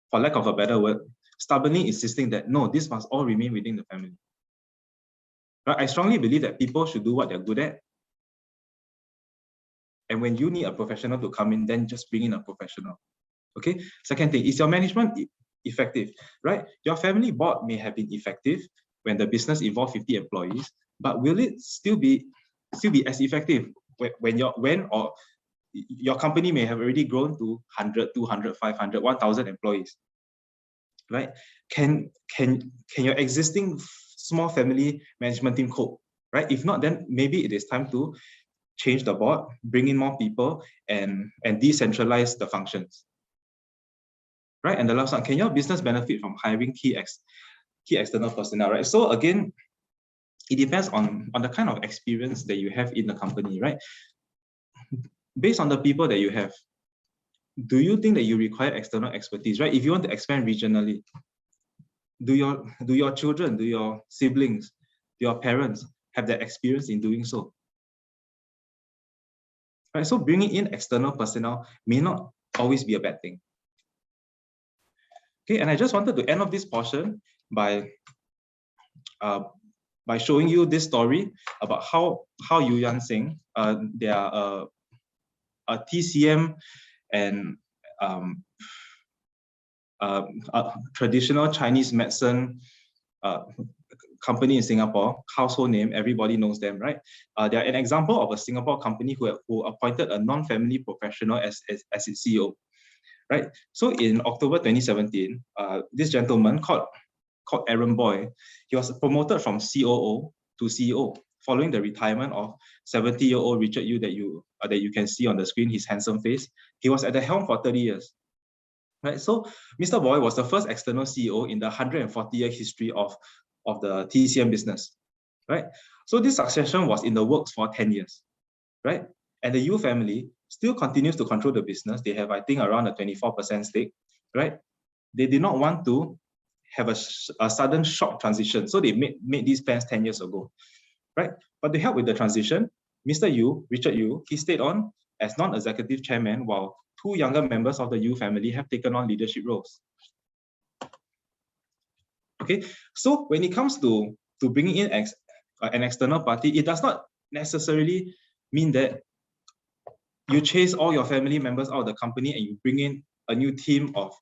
for lack of a better word, stubbornly insisting that no, this must all remain within the family. But I strongly believe that people should do what they're good at. And when you need a professional to come in, then just bring in a professional. Okay. Second thing, is your management effective, right? Your family board may have been effective when the business involved 50 employees, but will it still be as effective when your company may have already grown to 100, 200, 500, 1,000 employees, right? Can your existing small family management team cope, right? If not, then maybe it is time to change the board, bring in more people, and decentralize the functions, right? And the last one, can your business benefit from hiring key external personnel, right? So again, it depends on the kind of experience that you have in the company, right? Based on the people that you have, do you think that you require external expertise, right? If you want to expand regionally, do your children, do your siblings, do your parents have that experience in doing so? Right? So bringing in external personnel may not always be a bad thing. Okay, and I just wanted to end off this portion by showing you this story about how Yu Yan Sing, they are a TCM and a traditional Chinese medicine company in Singapore, household name, everybody knows them, right? They are an example of a Singapore company who appointed a non-family professional as its CEO, right? So in October 2017, this gentleman called Aaron Boy, he was promoted from COO to CEO following the retirement of 70-year-old Richard Yu that you can see on the screen, his handsome face. He was at the helm for 30 years. Right, so Mr. Boy was the first external CEO in the 140-year history of the TCM business, right? So this succession was in the works for 10 years, right? And the Yu family still continues to control the business. They have, I think, around a 24% stake, right? They did not want to have a sudden shock transition, so they made these plans 10 years ago, right? But to help with the transition, Mr. Yu, Richard Yu, he stayed on as non-executive chairman while two younger members of the Yu family have taken on leadership roles. Okay, so when it comes to bringing in an external party, it does not necessarily mean that you chase all your family members out of the company and you bring in a new team of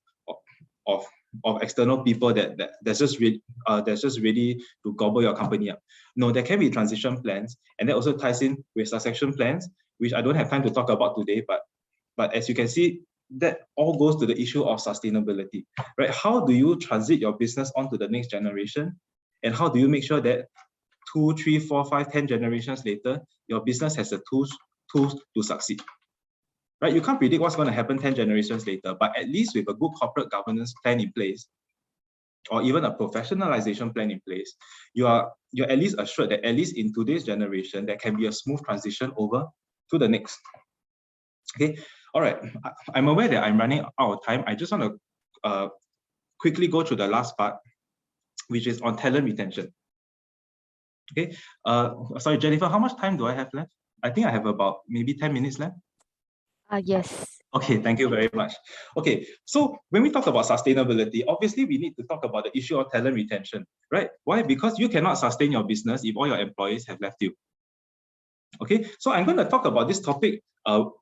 external people that's just ready to gobble your company up. No, there can be transition plans, and that also ties in with succession plans, which I don't have time to talk about today, but as you can see, that all goes to the issue of sustainability, right? How do you transit your business onto the next generation? And how do you make sure that 2, 3, 4, 5, 10 generations later, your business has the tools to succeed? Right? You can't predict what's going to happen 10 generations later, but at least with a good corporate governance plan in place, or even a professionalization plan in place, you're at least assured that at least in today's generation, there can be a smooth transition over to the next. Okay, all right. I'm aware that I'm running out of time. I just want to quickly go through the last part, which is on talent retention. Okay, sorry, Jennifer, how much time do I have left? I think I have about maybe 10 minutes left. Yes. Okay, thank you very much. Okay, so when we talk about sustainability, obviously we need to talk about the issue of talent retention, right? Why? Because you cannot sustain your business if all your employees have left you. Okay, so I'm going to talk about this topic,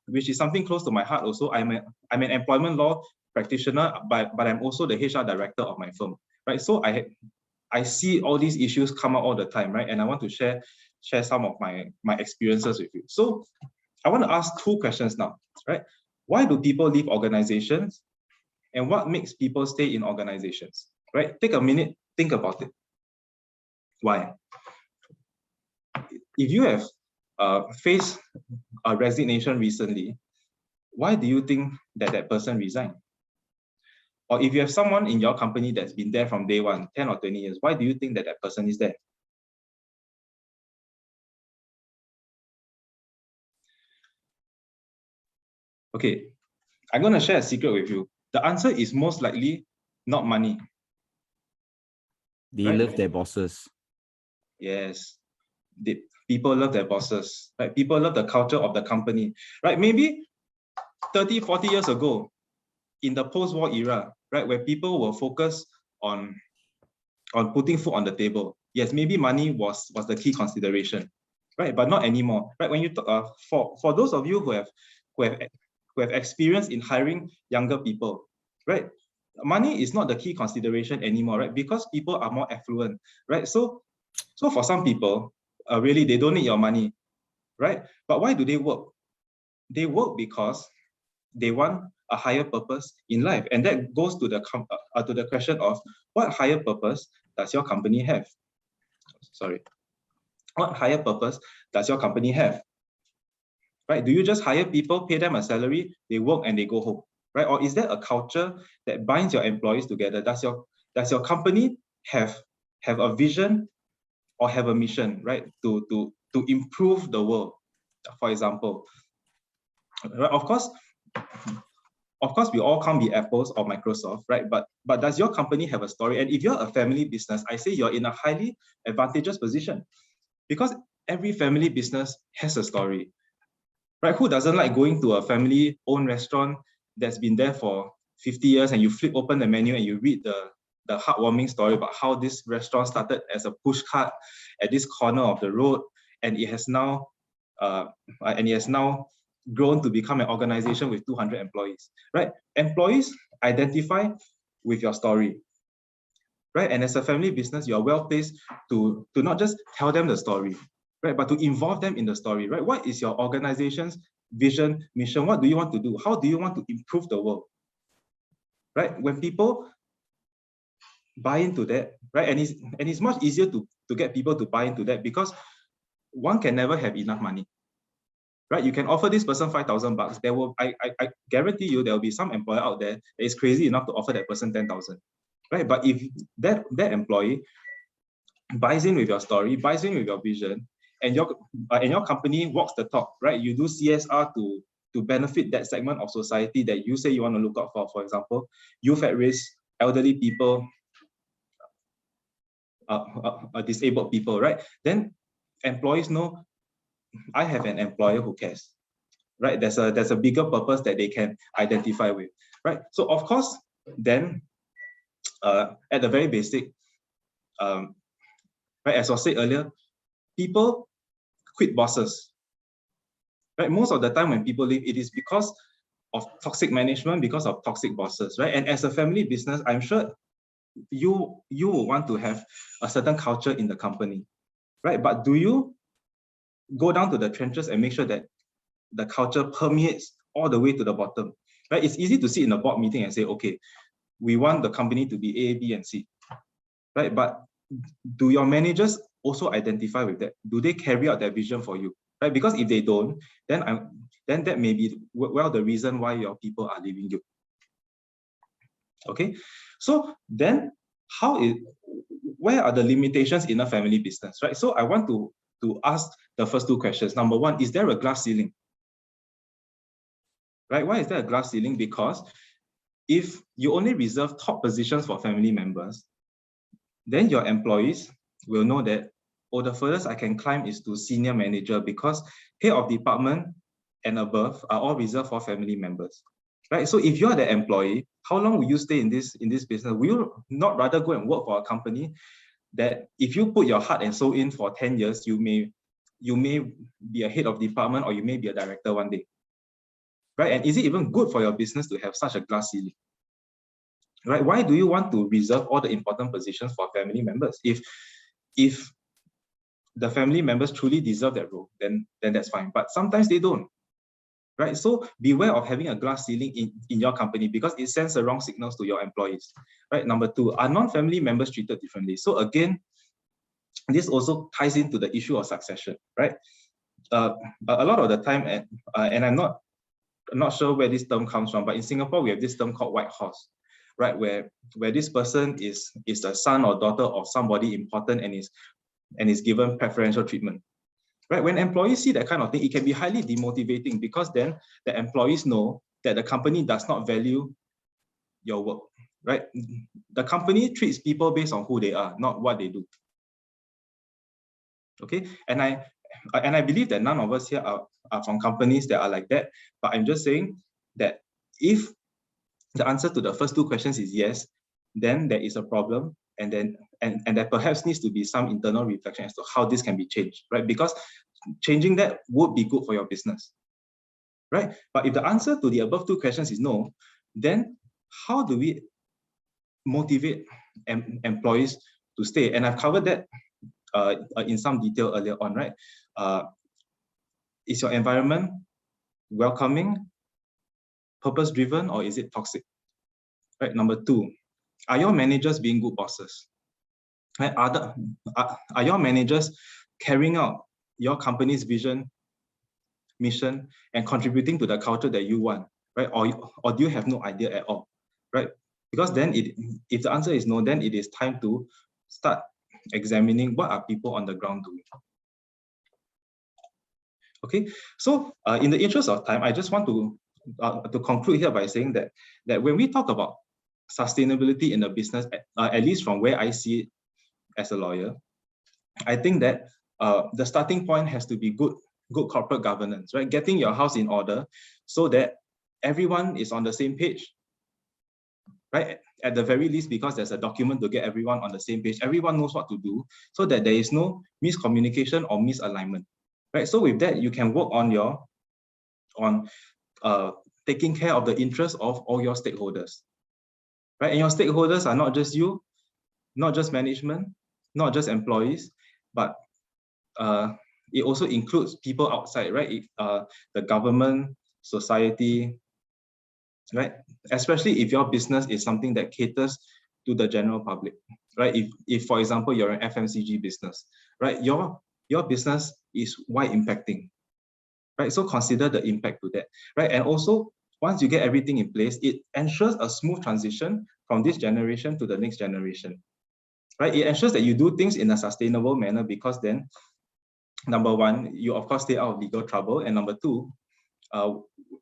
which is something close to my heart also. I'm an employment law practitioner, but I'm also the HR director of my firm, right? So I see all these issues come out all the time, right? And I want to share some of my experiences with you. So I want to ask two questions now, right? Why do people leave organizations? And what makes people stay in organizations, right? Take a minute, think about it. Why? If you have faced a resignation recently, why do you think that person resigned? Or if you have someone in your company that's been there from day one, 10 or 20 years, why do you think that person is there? Okay, I'm going to share a secret with you. The answer is most likely not money. They love their bosses. Yes, people love their bosses, right? People love the culture of the company, right? Maybe 30, 40 years ago, in the post-war era, right, where people were focused on putting food on the table. Yes, maybe money was the key consideration, right? But not anymore, right? When you talk, for those of you who have experience in hiring younger people, right? Money is not the key consideration anymore, right? Because people are more affluent, right? So for some people, really, they don't need your money, right? But why do they work? They work because they want a higher purpose in life? And that goes to the question of what higher purpose does your company have? Sorry. What higher purpose does your company have? Right? Do you just hire people, pay them a salary, they work and they go home? Right? Or is there a culture that binds your employees together? Does your company have a vision or have a mission, right? To improve the world, for example. Right? Of course, we all can't be Apples or Microsoft, right? But does your company have a story? And if you're a family business, I say you're in a highly advantageous position, because every family business has a story, right? Who doesn't like going to a family-owned restaurant that's been there for 50 years and you flip open the menu and you read the heartwarming story about how this restaurant started as a push cart at this corner of the road, and it has now grown to become an organization with 200 employees, right? Employees identify with your story, right? And as a family business, you are well placed to not just tell them the story, right, but to involve them in the story, right? What is your organization's vision, mission? What do you want to do? How do you want to improve the world, right? When people buy into that, right, and it's much easier to get people to buy into that, because one can never have enough money, right? You can offer this person $5,000. There will, I guarantee you, there will be some employer out there that is crazy enough to offer that person 10,000, right? But if that employee buys in with your story, buys in with your vision, and your company walks the talk, right? You do CSR to benefit that segment of society that you say you want to look out for example, youth at risk, elderly people, disabled people, right? Then employees know, I have an employer who cares, right? There's a bigger purpose that they can identify with, right? So of course, then at the very basic, right, as I said earlier, people quit bosses, right? Most of the time when people leave, it is because of toxic management, because of toxic bosses, right? And as a family business, I'm sure you will want to have a certain culture in the company, right? But do you go down to the trenches and make sure that the culture permeates all the way to the bottom, right? It's easy to sit in a board meeting and say, okay, we want the company to be A, B, and C, right? But do your managers also identify with that? Do they carry out their vision for you, right? Because if they don't, then that may be, well, the reason why your people are leaving you. Okay, so then where are the limitations in a family business, right? So I want to ask the first two questions. Number one, is there a glass ceiling? Right? Why is there a glass ceiling? Because if you only reserve top positions for family members, then your employees will know that, oh, the furthest I can climb is to senior manager, because head of department and above are all reserved for family members, right? So if you're the employee, how long will you stay in this business? Will you not rather go and work for a company that if you put your heart and soul in for 10 years, you may be a head of department, or you may be a director one day, right? And is it even good for your business to have such a glass ceiling, right? Why do you want to reserve all the important positions for family members? If the family members truly deserve that role, then that's fine. But sometimes they don't, right? So beware of having a glass ceiling in your company, because it sends the wrong signals to your employees, right? Number two, are non-family members treated differently? So again, this also ties into the issue of succession, right? A lot of the time, and I'm not sure where this term comes from, but in Singapore, we have this term called white horse, right? Where this person is the son or daughter of somebody important and is given preferential treatment, right? When employees see that kind of thing, it can be highly demotivating, because then the employees know that the company does not value your work, right? The company treats people based on who they are, not what they do. Okay, and I believe that none of us here are from companies that are like that, but I'm just saying that if the answer to the first two questions is yes, then there is a problem, and there perhaps needs to be some internal reflection as to how this can be changed, right? Because changing that would be good for your business, right? But if the answer to the above two questions is no, then how do we motivate employees to stay? And I've covered that in some detail earlier on, right? Is your environment welcoming? purpose-driven or is it toxic? Right. Number two, are your managers being good bosses? Right? Are your managers carrying out your company's vision, mission, and contributing to the culture that you want? Right? Or do you have no idea at all? Right? Because then if the answer is no, then it is time to start examining what are people on the ground doing. Okay, so in the interest of time, I just want to conclude here by saying that when we talk about sustainability in the business, at least from where I see it as a lawyer, I think that the starting point has to be good corporate governance, right? Getting your house in order so that everyone is on the same page, right? At the very least, because there's a document to get everyone on the same page, everyone knows what to do so that there is no miscommunication or misalignment, right? So with that, you can work on taking care of the interests of all your stakeholders, right? And your stakeholders are not just you, not just management, not just employees, but it also includes people outside, right? The government, society, right? Especially if your business is something that caters to the general public, right? If for example, you're an FMCG business, right? Your business is wide impacting, right? So consider the impact to that, right? And also, once you get everything in place, it ensures a smooth transition from this generation to the next generation, right? It ensures that you do things in a sustainable manner because then, number one, you of course stay out of legal trouble, and number two,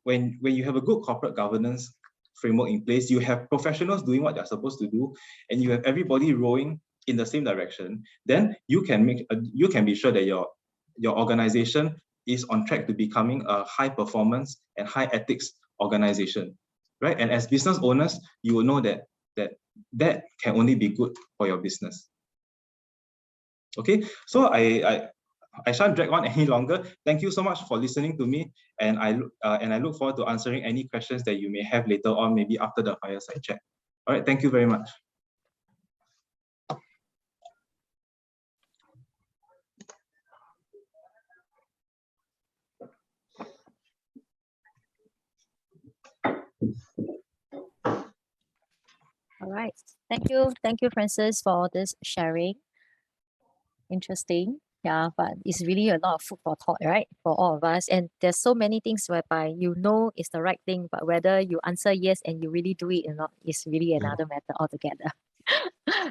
when you have a good corporate governance framework in place, you have professionals doing what they're supposed to do, and you have everybody rowing in the same direction, then you can be sure that your organization is on track to becoming a high performance and high ethics organization, right? And as business owners, you will know that can only be good for your business. Okay, so I shan't drag on any longer. Thank you so much for listening to me, and I look forward to answering any questions that you may have later on, maybe after the fireside chat. All right, thank you very much. All right. Thank you, Francis, for this sharing. Interesting. Yeah, but it's really a lot of food for thought, right? For all of us. And there's so many things whereby you know it's the right thing, but whether you answer yes and you really do it or not is really another matter altogether.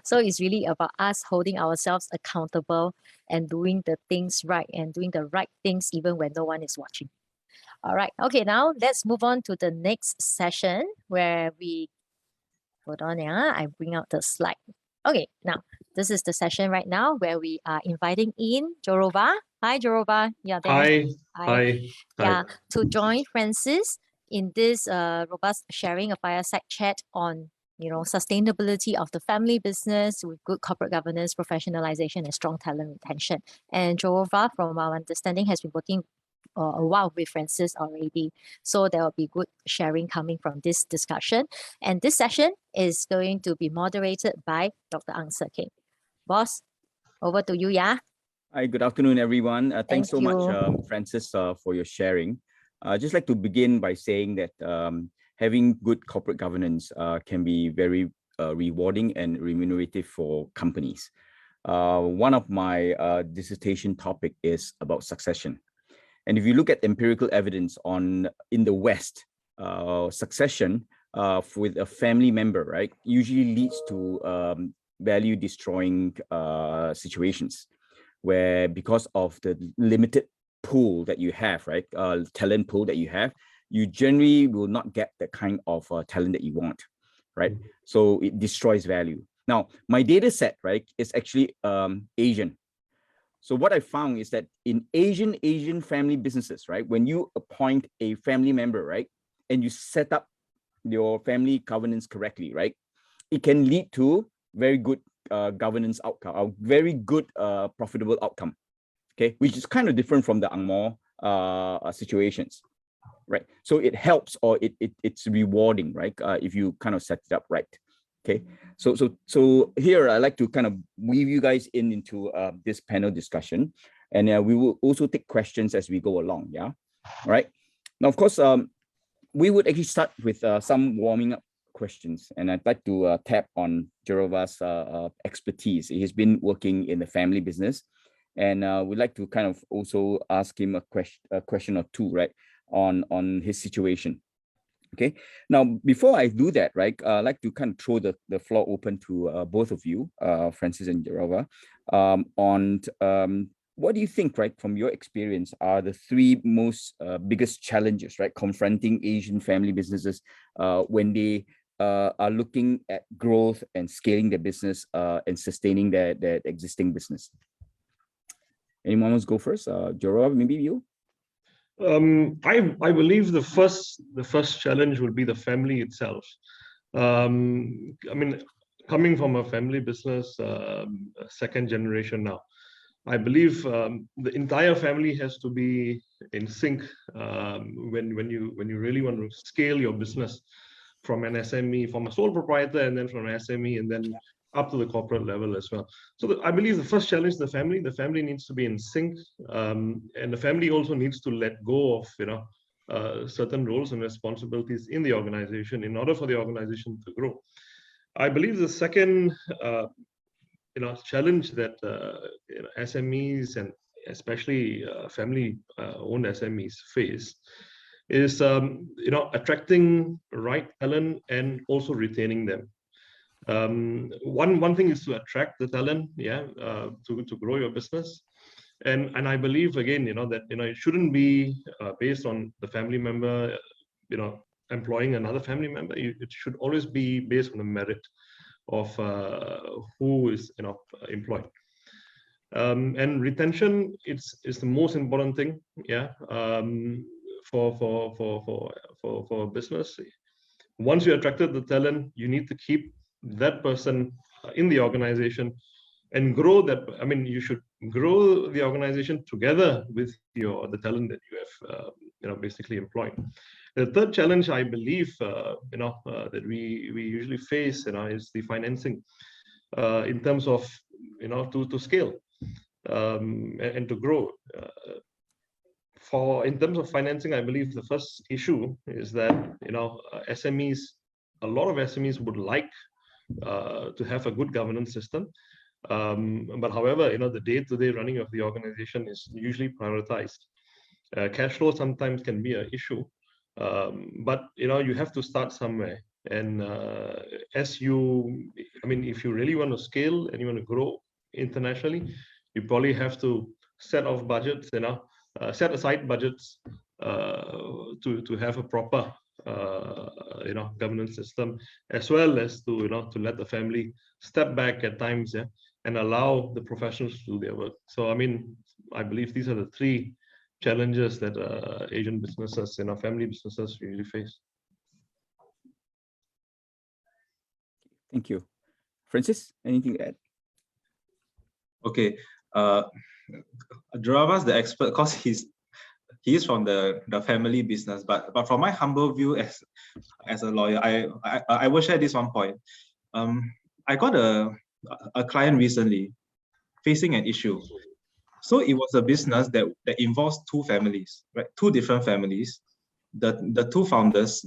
So it's really about us holding ourselves accountable and doing the things right and doing the right things even when no one is watching. All right. Okay, now let's move on to the next session where we, hold on, yeah, I bring out the slide. Okay, now this is the session right now where we are inviting in Jorova. Hi, Jorova. Yeah, Hi. Yeah, to join Francis in this robust sharing, a fireside chat on sustainability of the family business with good corporate governance, professionalization, and strong talent retention. And Jorova, from our understanding, has been working a while with Francis already. So there will be good sharing coming from this discussion. And this session is going to be moderated by Dr. Ang Ser King. Boss, over to you, yeah? Hi, good afternoon, everyone. Thanks so much, you. Francis, for your sharing. I'd just like to begin by saying that having good corporate governance can be very rewarding and remunerative for companies. One of my dissertation topic is about succession. And if you look at empirical evidence in the West, succession with a family member, right, usually leads to value destroying situations where, because of the limited pool that you have, right, talent pool that you have, you generally will not get the kind of talent that you want, right? So it destroys value. Now, my data set, right, is actually Asian. So what I found is that in Asian family businesses, right, when you appoint a family member, right, and you set up your family governance correctly, right, it can lead to very good governance outcome, a very good profitable outcome, okay, which is kind of different from the Angmo situations, right? So it helps, or it's rewarding, right, if you kind of set it up right. Okay, so here I'd like to kind of weave you guys into this panel discussion, and we will also take questions as we go along. Yeah, all right. Now, of course, we would actually start with some warming up questions, and I'd like to tap on Jerova's expertise. He's been working in the family business, and we'd like to kind of also ask him a question or two, right, on his situation. Okay. Now, before I do that, right, I'd like to kind of throw the floor open to both of you, Francis and Jerova, on what do you think, right, from your experience, are the three most biggest challenges, right, confronting Asian family businesses when they are looking at growth and scaling their business and sustaining their existing business? Anyone wants to go first? Jerova, maybe you? I believe the first challenge will be the family itself. I mean, coming from a family business, second generation now, I believe the entire family has to be in sync when you really want to scale your business from an SME, from a sole proprietor, and then from an SME, and then up to the corporate level as well. So I believe the first challenge is the family needs to be in sync, and the family also needs to let go of certain roles and responsibilities in the organization in order for the organization to grow. I believe the second challenge that SMEs and especially family-owned SMEs face is attracting right talent and also retaining them. One thing is to attract the talent, to grow your business, and I believe again, that it shouldn't be based on the family member, employing another family member. It should always be based on the merit of who is employed. And retention is the most important thing, for a business. Once you attracted the talent, you need to keep that person in the organization and grow that. I mean, you should grow the organization together with the talent that you have basically employed. The third challenge, I believe, that we usually face, is the financing, in terms of to scale and to grow. In terms of financing, I believe the first issue is that SMEs, a lot of SMEs would like to have a good governance system, but however, the day-to-day running of the organization is usually prioritized. Cash flow sometimes can be an issue, but you have to start somewhere. And if you really want to scale and you want to grow internationally, you probably have to set off budgets, set aside budgets to have a proper governance system, as well as to let the family step back at times, and allow the professionals to do their work. So I believe these are the three challenges that Asian businesses, family businesses usually face. Thank you. Francis, anything to add? Okay. Jerava's the expert because he's from the family business, but from my humble view as a lawyer, I will share this one point. I got a client recently facing an issue. So it was a business that involves two families, right? Two different families. The two founders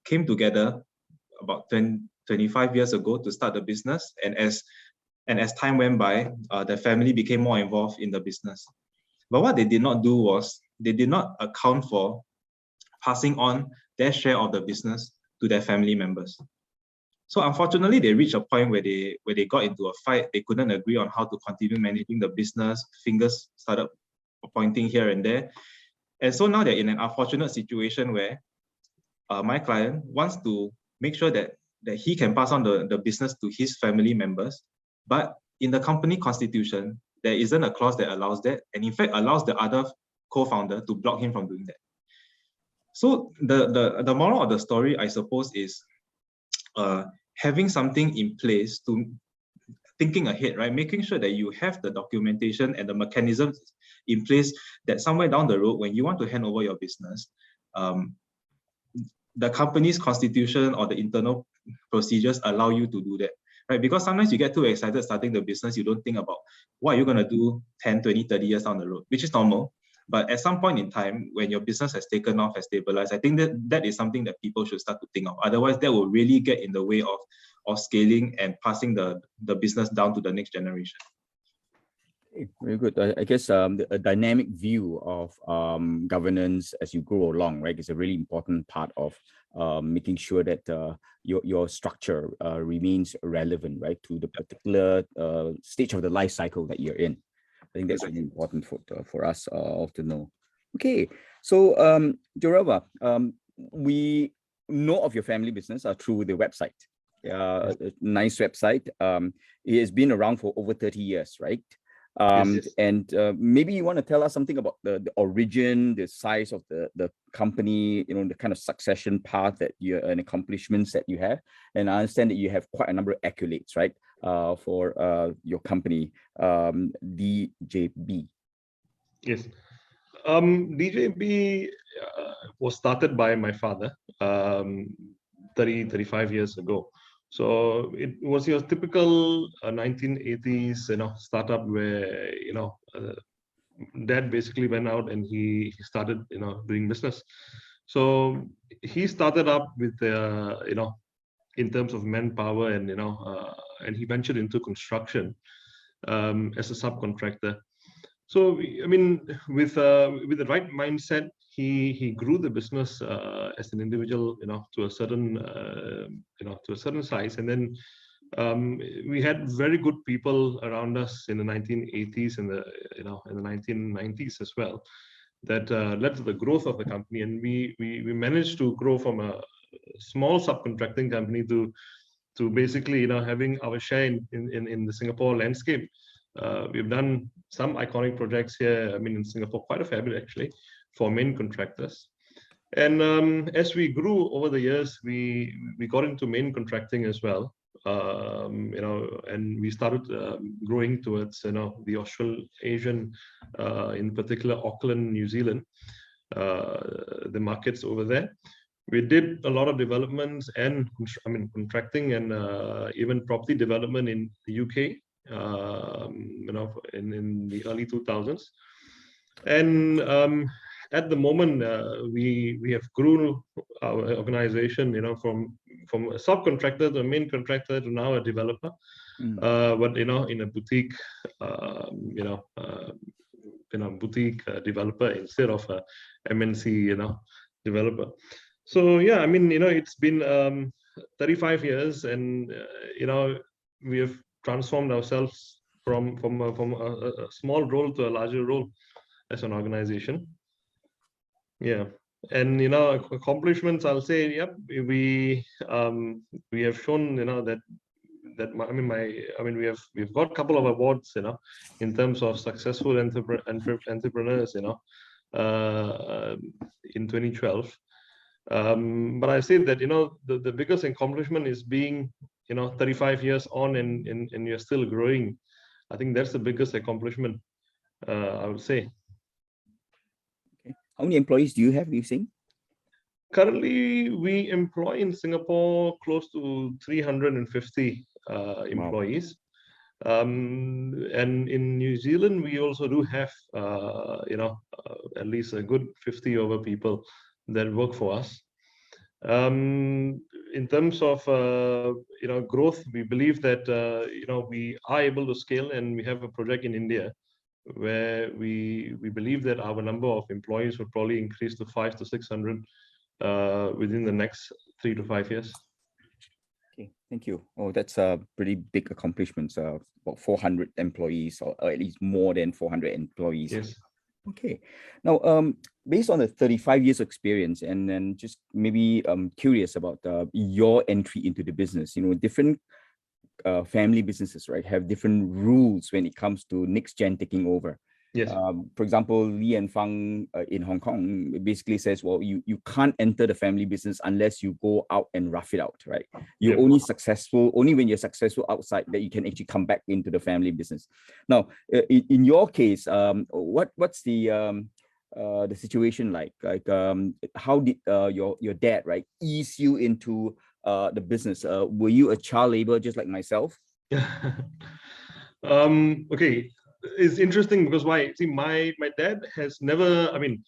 came together about 25 years ago to start the business, and as time went by, the family became more involved in the business. But what they did not do was they did not account for passing on their share of the business to their family members. So unfortunately, they reached a point where they got into a fight. They couldn't agree on how to continue managing the business. Fingers started pointing here and there. And so now they're in an unfortunate situation where my client wants to make sure that he can pass on the business to his family members. But in the company constitution, there isn't a clause that allows that, and in fact allows the other co-founder to block him from doing that. So the moral of the story, I suppose, is having something in place, to thinking ahead, right? Making sure that you have the documentation and the mechanisms in place that somewhere down the road, when you want to hand over your business, the company's constitution or the internal procedures allow you to do that, right? Because sometimes you get too excited starting the business, you don't think about what you're going to do 10, 20, 30 years down the road, which is normal. But at some point in time, when your business has taken off, has stabilized, I think that is something that people should start to think of. Otherwise, that will really get in the way of scaling and passing the business down to the next generation. Very good. I guess a dynamic view of governance as you grow along, right, is a really important part of making sure that your structure remains relevant, right, to the particular stage of the life cycle that you're in. I think that's really important for us all to know. Okay, so Jorava, we know of your family business through the website. A nice website. It has been around for over 30 years, right? Yes. And maybe you want to tell us something about the origin, the size of the company, you know, the kind of succession path that you and accomplishments that you have. And I understand that you have quite a number of accolades, right, for your company, DJB. Yes. DJB was started by my father 35 years ago. So it was your typical 1980s, startup where, dad basically went out and he started, doing business. So he started up with, in terms of manpower and, and he ventured into construction as a subcontractor. So, I mean, with the right mindset, he grew the business as an individual, to a certain, to a certain size. And then we had very good people around us in the 1980s and in the 1990s as well, that led to the growth of the company. And we managed to grow from a small subcontracting company to basically, having our share in the Singapore landscape. We've done some iconic projects here, in Singapore, quite a fair bit actually, for main contractors. And as we grew over the years, we got into main contracting as well, and we started growing towards, the Australasian, in particular Auckland, New Zealand, the markets over there. We did a lot of developments and contracting and even property development in the UK. In the early 2000s, and at the moment we have grown our organization, from a subcontractor to a main contractor to now a developer, but in a boutique, boutique developer instead of a MNC, developer. So yeah, it's been 35 years, and we have transformed ourselves from a small role to a larger role as an organization. Yeah, and accomplishments, I'll say, yep, we have shown that we've got a couple of awards, in terms of successful entrepreneurs, in 2012. But I say that the biggest accomplishment is being 35 years on and you're still growing. I think that's the biggest accomplishment, I would say. Okay. How many employees do you have, you think? Currently, we employ in Singapore close to 350 employees. Wow. And in New Zealand, we also do have, at least a good 50 over people that work for us. In terms of growth, we believe that we are able to scale, and we have a project in India where we believe that our number of employees will probably increase to 500 to 600 within the next 3 to 5 years. Okay, thank you. Oh, that's a pretty big accomplishment. About 400 employees, or at least more than 400 employees. Yes. Okay. Now, based on the 35 years experience, and then just maybe curious about your entry into the business. Different family businesses, right, have different rules when it comes to next gen taking over. Yes. For example, Lee and Fang in Hong Kong basically says, well, you can't enter the family business unless you go out and rough it out, right? You're only successful, only when you're successful outside that you can actually come back into the family business. Now, in your case, what's the situation like? Like, how did your dad, right, ease you into the business? Were you a child labor just like myself? Okay. it's interesting because why? See, my dad has never. I mean,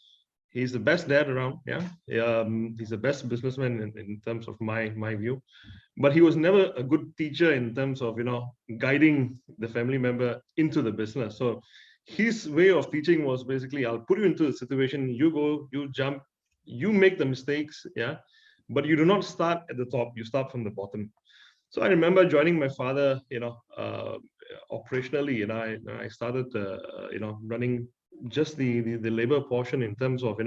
he's the best dad around. Yeah, he's the best businessman in terms of my view. But he was never a good teacher in terms of guiding the family member into the business. So his way of teaching was basically, I'll put you into a situation, you go, you jump, you make the mistakes, yeah, but you do not start at the top, you start from the bottom. So I remember joining my father, operationally, and I started, running just the labor portion in terms of,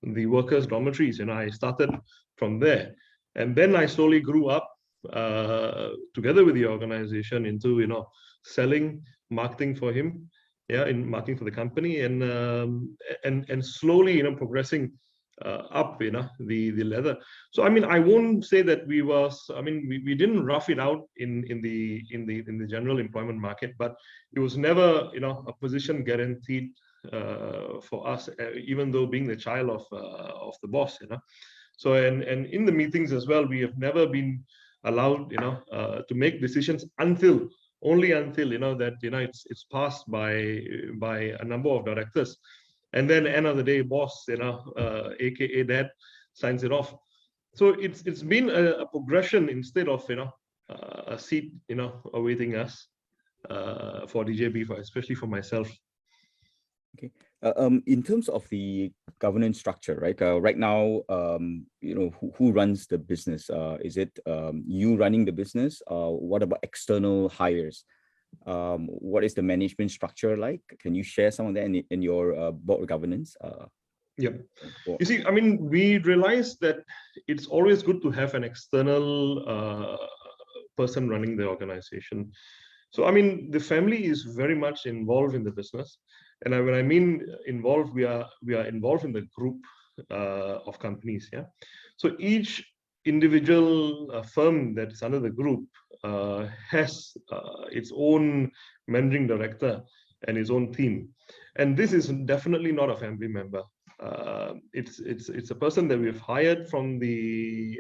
the workers' dormitories. I started from there, and then I slowly grew up together with the organization into, selling, marketing for him, yeah, in marketing for the company, and slowly, progressing up, the ladder. So I mean, I won't say that we didn't rough it out in the general employment market, but it was never, a position guaranteed for us, even though being the child of the boss, So and in the meetings as well, we have never been allowed, to make decisions only until that it's passed by a number of directors, and then end of the day, boss, aka dad, signs it off. So it's been a progression instead of a seat awaiting us for DJB, especially for myself. Okay. In terms of the governance structure, right? Right now, who runs the business? Is it you running the business? What about external hires? What is the management structure like? Can you share some of that in your board governance? Yeah. You see, I mean, we realized that it's always good to have an external person running the organization. So, I mean, the family is very much involved in the business. And when I mean involved, we are involved in the group of companies. Yeah. So each individual firm that is under the group has its own managing director and its own team. And this is definitely not a family member. It's a person that we've hired from the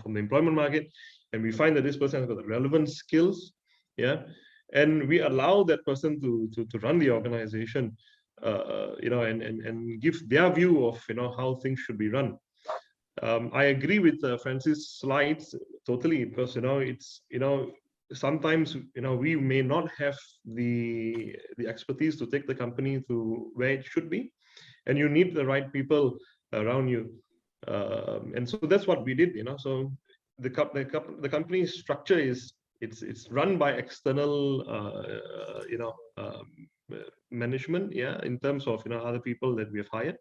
from the employment market, and we find that this person has got the relevant skills. Yeah. And we allow that person to run the organization, and give their view of how things should be run. I agree with Francis' slides totally, because it's sometimes we may not have the expertise to take the company to where it should be, and you need the right people around you, and so that's what we did. So the company structure is. It's run by external, management, yeah, in terms of other people that we have hired.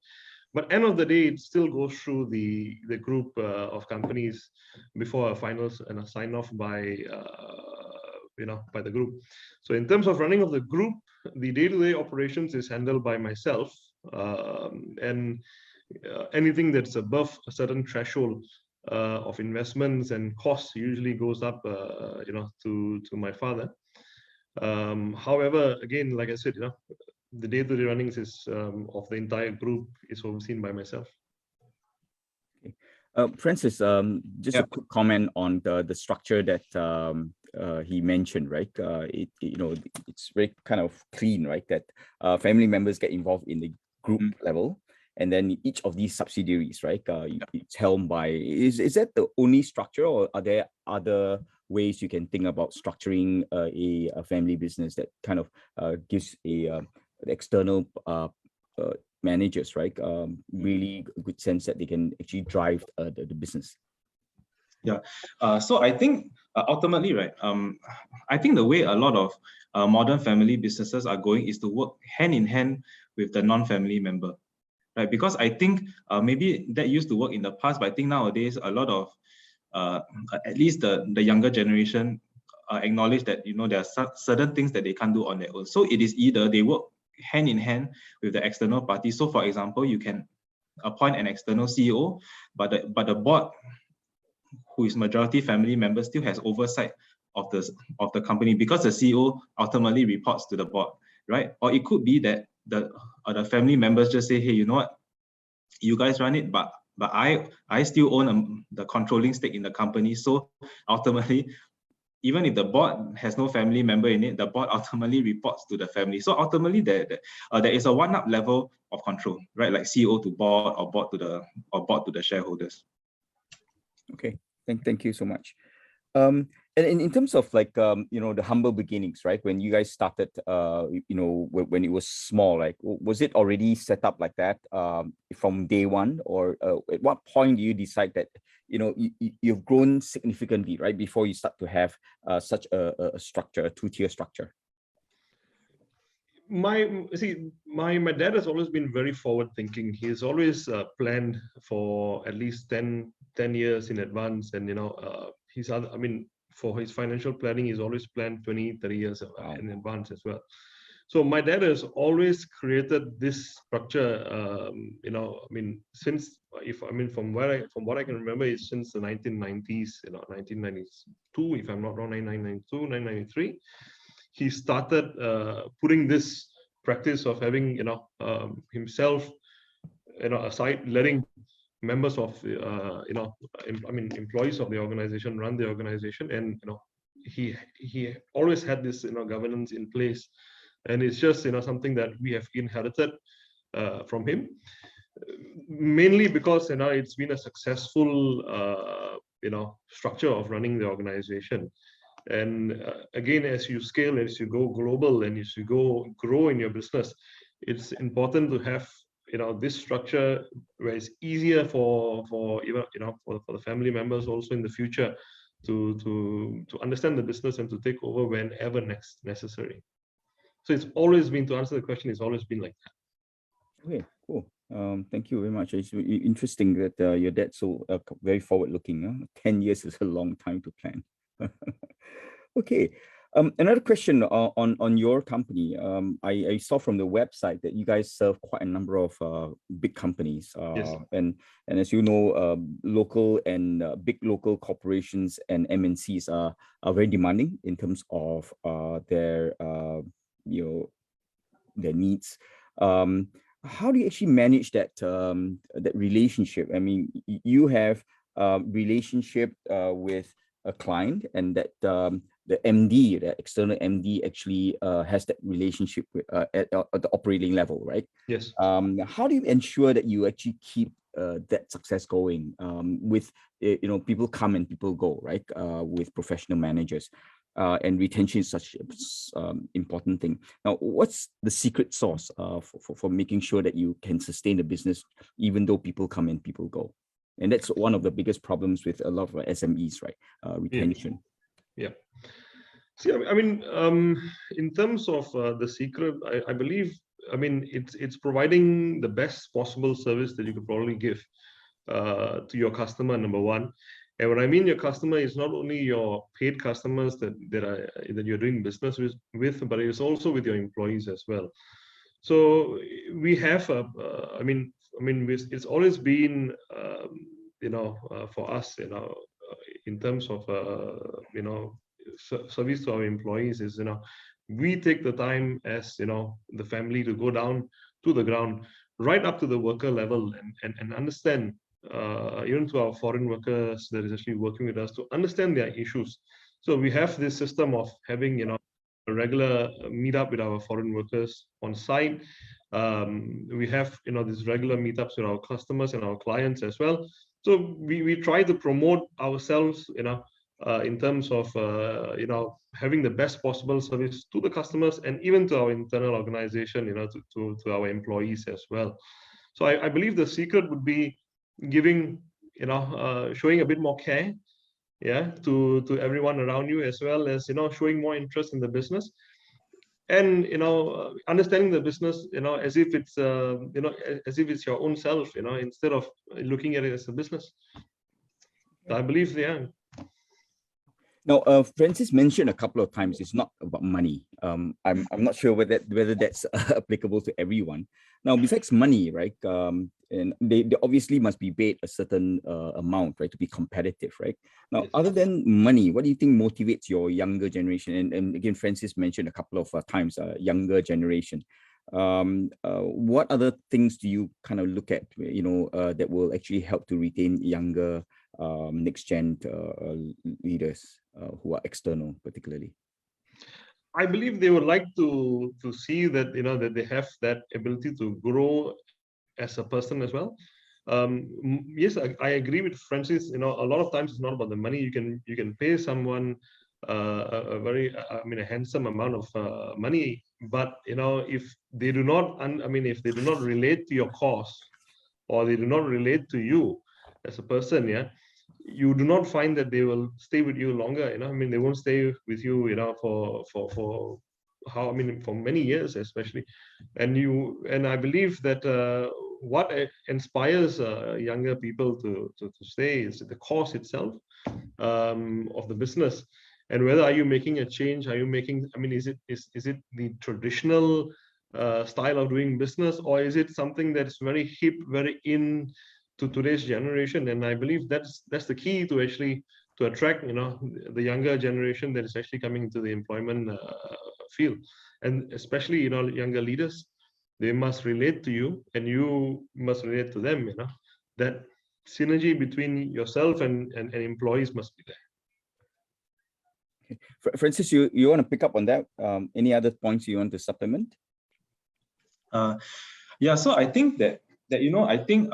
But end of the day, it still goes through the group of companies before a final and a sign off by by the group. So in terms of running of the group, the day-to-day operations is handled by myself, and anything that's above a certain threshold of investments and costs usually goes up, to my father. However, again, like I said, the day-to-day runnings is of the entire group is overseen by myself. Francis, just a quick comment on the structure that he mentioned, right? It's very kind of clean, right? That family members get involved in the group level. And then each of these subsidiaries, right, it's helmed by, is that the only structure, or are there other ways you can think about structuring a family business that kind of gives a external managers, right, really good sense that they can actually drive the business? Yeah, so I think ultimately, right, I think the way a lot of modern family businesses are going is to work hand in hand with the non-family member. Right, because I think maybe that used to work in the past, but I think nowadays a lot of, at least the younger generation, acknowledge that there are certain things that they can't do on their own. So it is either they work hand in hand with the external party. So for example, you can appoint an external CEO, but the board, who is majority family member, still has oversight of the company, because the CEO ultimately reports to the board, right? Or it could be that the family members just say, hey, you know what, you guys run it, but I still own the controlling stake in the company. So ultimately, even if the board has no family member in it, the board ultimately reports to the family. So ultimately, there is a one-up level of control, right? Like CEO to board or board to the shareholders. Okay, thank you so much. And in terms of like the humble beginnings, right? When you guys started, when it was small, like was it already set up like that from day one, or at what point do you decide that you've grown significantly, right, before you start to have such a structure, a two-tier structure? My dad has always been very forward thinking. He's always planned for at least 10 years in advance, and for his financial planning, he's always planned 20, 30 years in advance as well. So my dad has always created this structure, from what I can remember, is since the 1990s, 1992, if I'm not wrong, 1992, 1993, he started putting this practice of having, himself, aside, letting members of employees of the organization run the organization, and he always had this governance in place, and it's just something that we have inherited from him, mainly because it's been a successful structure of running the organization. And again, as you scale, as you go global, and as you grow in your business, it's important to have this structure where it's easier for even for the family members also in the future to understand the business and to take over whenever necessary. So it's always been, to answer the question, it's always been like that. Okay, cool. Thank you very much. It's interesting that your dad's so very forward looking. 10 years is a long time to plan. Okay. Another question on your company. I saw from the website that you guys serve quite a number of big companies. Yes. And as you know, local and big local corporations and MNCs are very demanding in terms of their needs. How do you actually manage that that relationship? I mean, you have a relationship with a client, and that the MD, the external MD, actually has that relationship with, at the operating level, right? Yes. How do you ensure that you actually keep that success going with people come and people go, right? With professional managers, and retention is such an important thing. Now, what's the secret sauce for making sure that you can sustain the business even though people come and people go? And that's one of the biggest problems with a lot of SMEs, right? Retention. Yeah. See, I mean, in terms of the secret, I believe, it's providing the best possible service that you could probably give to your customer, number one. And when I mean your customer, is not only your paid customers that you're doing business with, but it's also with your employees as well. So we have it's always been for us, in terms of service to our employees, is we take the time as the family to go down to the ground, right up to the worker level, and understand, even to our foreign workers that is actually working with us, to understand their issues. So we have this system of having a regular meetup with our foreign workers on site. We have these regular meetups with our customers and our clients as well. So we try to promote ourselves in terms of having the best possible service to the customers, and even to our internal organization, to our employees as well. So I believe the secret would be giving, showing a bit more care, to everyone around you, as well as showing more interest in the business, and understanding the business as if it's as if it's your own self, instead of looking at it as a business. I believe, Now, Francis mentioned a couple of times it's not about money. I'm not sure whether that's applicable to everyone. Now, besides money, right? And they obviously must be paid a certain amount, right, to be competitive, right? Now, other than money, what do you think motivates your younger generation? And again, Francis mentioned a couple of times, younger generation. What other things do you kind of look at, that will actually help to retain younger next gen leaders? who are external, particularly? I believe they would like to see that that they have that ability to grow as a person as well. Yes, I agree with Francis. A lot of times it's not about the money. You can pay someone a very a handsome amount of money, but if they do not if they do not relate to your cause, or they do not relate to you as a person, you do not find that they will stay with you longer. They won't stay with you for how for many years especially. And I believe that what inspires younger people to stay is the cause itself of the business. And whether are you making a change, are you making, is it the traditional style of doing business, or is it something that's very hip, very in to today's generation? And I believe that's the key to actually to attract the younger generation that is actually coming into the employment field. And especially younger leaders, they must relate to you and you must relate to them. That synergy between yourself and employees must be there. Okay. Francis, you want to pick up on that? Any other points you want to supplement? Yeah, so I think that I think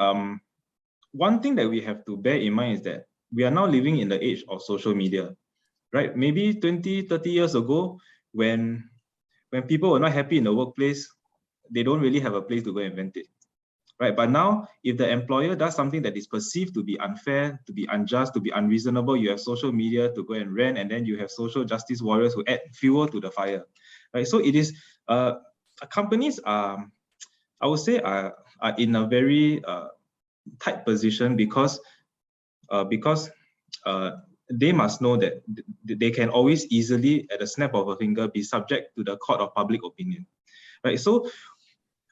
one thing that we have to bear in mind is that we are now living in the age of social media, right? Maybe 20, 30 years ago, when people were not happy in the workplace, they don't really have a place to go and vent it, right? But now, if the employer does something that is perceived to be unfair, to be unjust, to be unreasonable, you have social media to go and rant, and then you have social justice warriors who add fuel to the fire, right? So it is, companies are, I would say, are in a very tight position because they must know that they can always easily, at a snap of a finger, be subject to the court of public opinion, right? So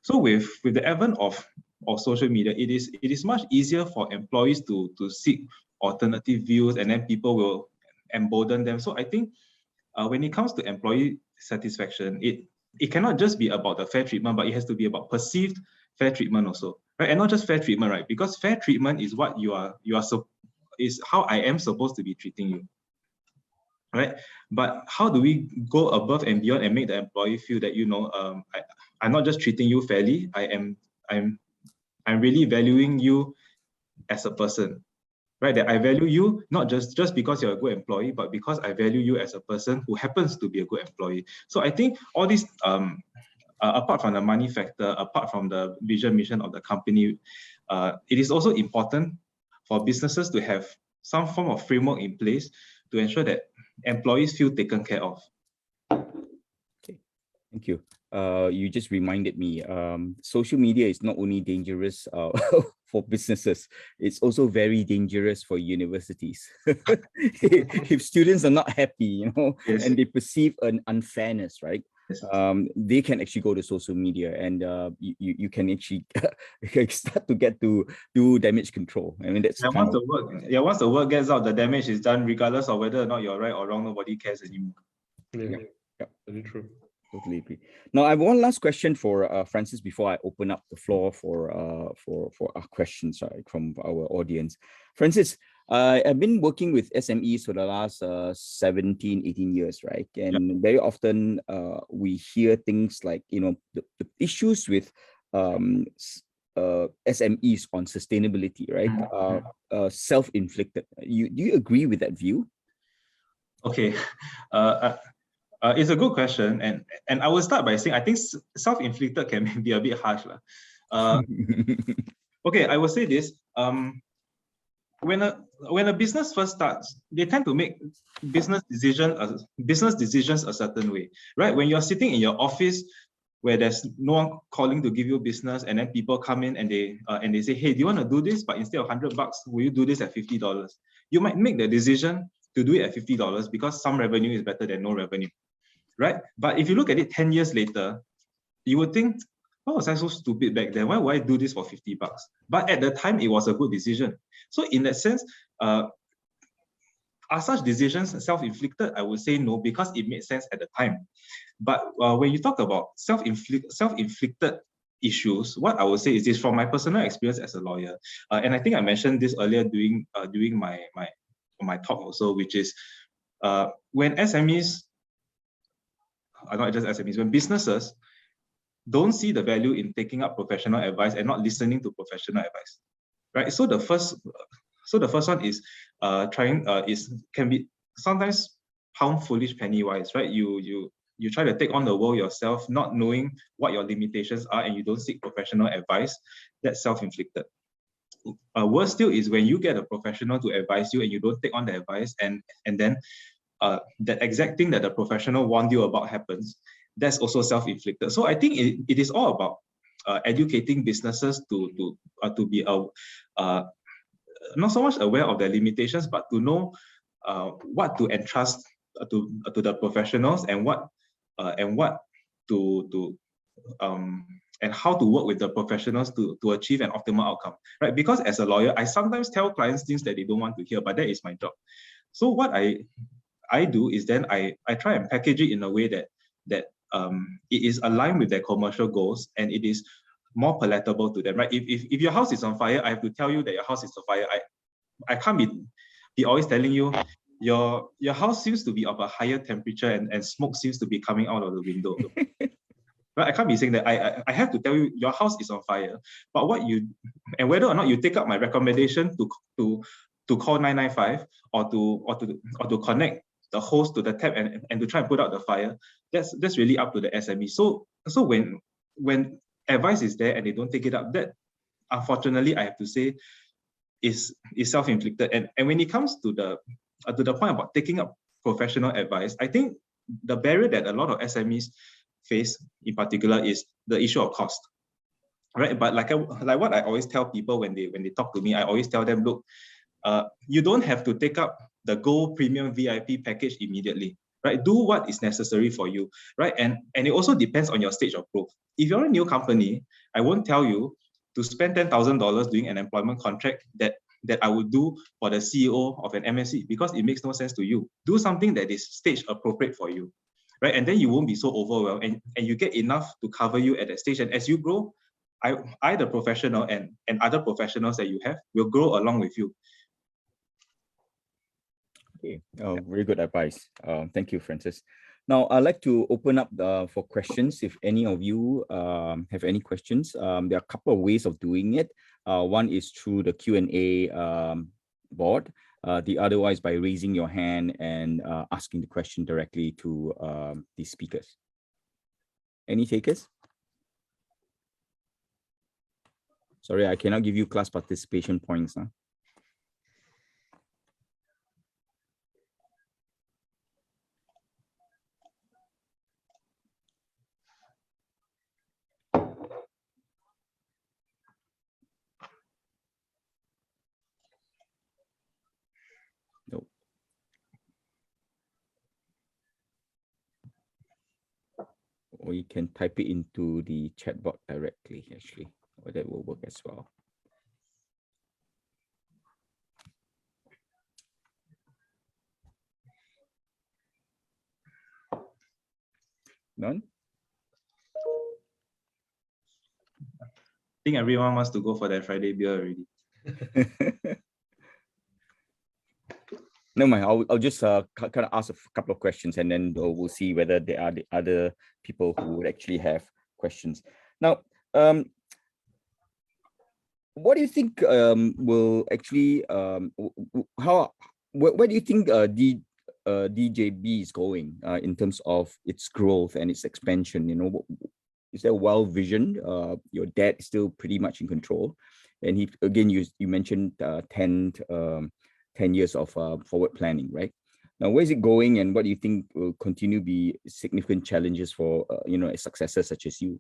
with the advent of social media, it is much easier for employees to seek alternative views, and then people will embolden them. So I think when it comes to employee satisfaction, it cannot just be about the fair treatment, but it has to be about perceived fair treatment also, right? And not just fair treatment, right? Because fair treatment is what is how I am supposed to be treating you, right? But how do we go above and beyond and make the employee feel that I'm not just treating you fairly, I'm really valuing you as a person, right? That I value you not just because you're a good employee, but because I value you as a person who happens to be a good employee. So I think all these, apart from the money factor, apart from the vision, mission of the company, it is also important for businesses to have some form of framework in place to ensure that employees feel taken care of. Okay, thank you. You just reminded me, social media is not only dangerous for businesses, it's also very dangerous for universities. If students are not happy, Yes. and they perceive an unfairness, right? Yes. They can actually go to social media, and you can actually start to get to do damage control. I mean, that's once the word gets out, the damage is done, regardless of whether or not you're right or wrong. Nobody cares anymore. Yeah. Very true. Totally agree. Now, I have one last question for Francis before I open up the floor for our questions, right, from our audience. Francis, I've been working with SMEs for the last 17, 18 years, right? And very often we hear things like, the issues with SMEs on sustainability, right? Self-inflicted. Do you agree with that view? Okay. It's a good question, and I will start by saying I think self-inflicted can be a bit harsh. Okay, I will say this. When a business first starts, they tend to make business decisions a certain way, right? When you're sitting in your office where there's no one calling to give you business, and then people come in and they say, hey, do you want to do this? But instead of $100, will you do this at $50? You might make the decision to do it at $50 because some revenue is better than no revenue, right? But if you look at it 10 years later, you would think, why was I so stupid back then? Why would I do this for $50? But at the time, it was a good decision. So in that sense, are such decisions self-inflicted? I would say no, because it made sense at the time. But when you talk about self-inflicted issues, what I would say is this from my personal experience as a lawyer, and I think I mentioned this earlier during my talk also, which is when SMEs, not just SMEs, when businesses don't see the value in taking up professional advice and not listening to professional advice, right? So the first one is can be sometimes pound foolish penny wise, right? You try to take on the world yourself, not knowing what your limitations are, and you don't seek professional advice. That's self-inflicted. Worse still is when you get a professional to advise you and you don't take on the advice, and then that exact thing that the professional warned you about happens. That's also self-inflicted. So I think it is all about educating businesses to be not so much aware of their limitations, but to know what to entrust to the professionals, and how to work with the professionals to achieve an optimal outcome, right? Because as a lawyer, I sometimes tell clients things that they don't want to hear, but that is my job. So what I do is then I try and package it in a way that it is aligned with their commercial goals, and it is more palatable to them, right? If your house is on fire, I have to tell you that your house is on fire. I can't be always telling you your house seems to be of a higher temperature and smoke seems to be coming out of the window. Right? I can't be saying that. I have to tell you your house is on fire. But whether or not you take up my recommendation to call 995 or to connect the hose to the tap and to try and put out the fire, that's really up to the SME. So when advice is there and they don't take it up, that unfortunately I have to say is self-inflicted. And when it comes to the point about taking up professional advice, I think the barrier that a lot of SMEs face in particular is the issue of cost, right? But like what I always tell people when they talk to me, I always tell them, look, you don't have to take up the Gold Premium VIP package immediately, right? Do what is necessary for you, right? And it also depends on your stage of growth. If you're a new company, I won't tell you to spend $10,000 doing an employment contract that I would do for the CEO of an MSC, because it makes no sense to you. Do something that is stage appropriate for you, right? And then you won't be so overwhelmed, and you get enough to cover you at that stage. And as you grow, I the professional, and other professionals that you have will grow along with you. Okay, very good advice. Thank you, Francis. Now, I'd like to open up for questions. If any of you have any questions, there are a couple of ways of doing it. One is through the Q&A board. The other one is by raising your hand and asking the question directly to the speakers. Any takers? Sorry, I cannot give you class participation points. Huh? No. Or you can type it into the chat box directly, actually, or that will work as well. None? I think everyone wants to go for that Friday beer already. No mind, I'll just kind of ask a couple of questions, and then we'll see whether there are the other people who would actually have questions. Now, what do you think will actually where do you think DJB is going in terms of its growth and its expansion? You know, is there well visioned? Your dad is still pretty much in control, and he again you mentioned 10 years of forward planning, right? Now, where is it going, and what do you think will continue to be significant challenges for a successor such as you?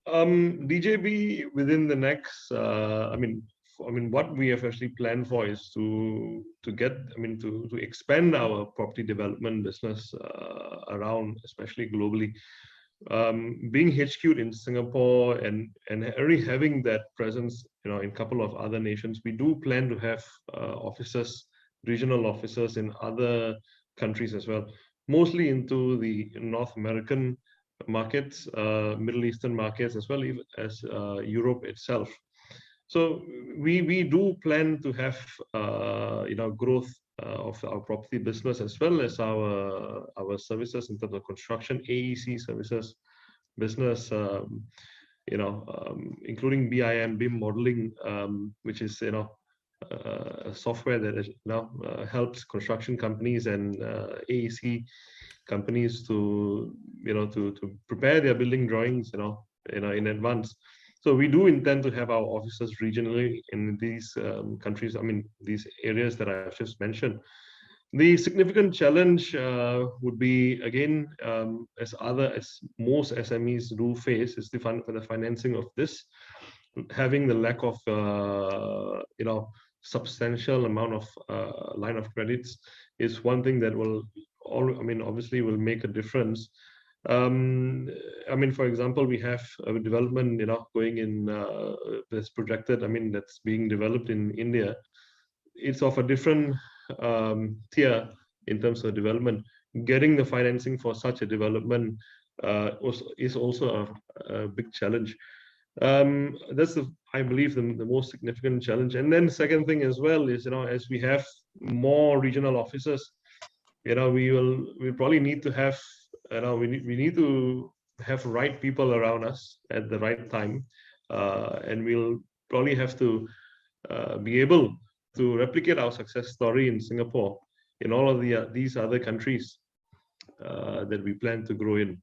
DJB within the next, I mean, what we have actually planned for is to expand our property development business around, especially globally. Being HQ'd in Singapore and already having that presence, in a couple of other nations, we do plan to have offices, regional offices in other countries as well, mostly into the North American markets, Middle Eastern markets, as well as Europe itself. So we do plan to have growth our property business, as well as our services in terms of construction, AEC services business, including BIM modeling, which is software that helps construction companies and AEC companies to prepare their building drawings in advance. So we do intend to have our offices regionally in these countries, these areas that I've just mentioned. The significant challenge would be, again, as most SMEs do face, is the financing of this. Having the lack of substantial amount of line of credits is one thing that will obviously will make a difference. For example, we have a development going in that's projected, that's being developed in India. It's of a different tier in terms of development. Getting the financing for such a development is also a big challenge. That's I believe the most significant challenge. And then the second thing as well is, as we have more regional offices, we probably need to have we need to have right people around us at the right time, and we'll probably have to be able to replicate our success story in Singapore in all of these other countries that we plan to grow in,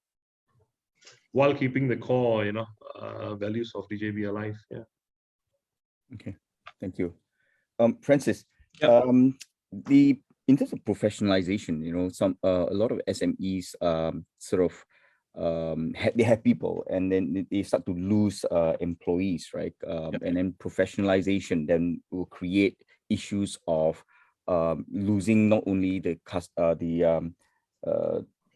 while keeping the core values of DJB alive. Yeah. Okay, thank you. Francis, Yeah. in terms of professionalization, a lot of SMEs they have people, and then they start to lose employees, right? And then professionalization then will create issues of losing not only the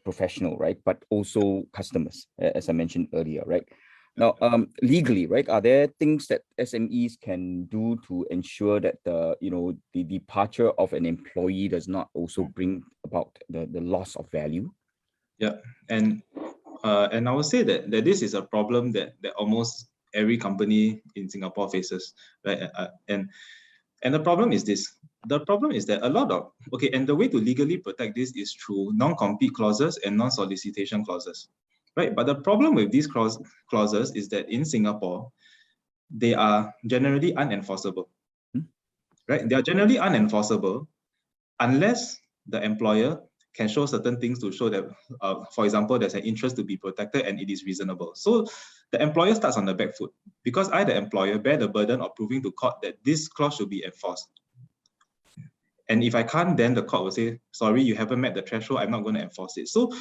professional, right, but also customers, as I mentioned earlier, right? Now, legally, right, are there things that SMEs can do to ensure that the departure of an employee does not also bring about the loss of value? Yeah, and I would say that this is a problem that almost every company in Singapore faces, right? And the problem is this. The problem is that a lot of, and the way to legally protect this is through non-compete clauses and non-solicitation clauses, right? But the problem with these clauses is that in Singapore, they are generally unenforceable, right? They are generally unenforceable unless the employer can show certain things to show that, for example, there's an interest to be protected and it is reasonable. So the employer starts on the back foot because I, the employer, bear the burden of proving to court that this clause should be enforced. And if I can't, then the court will say, sorry, you haven't met the threshold, I'm not going to enforce it. So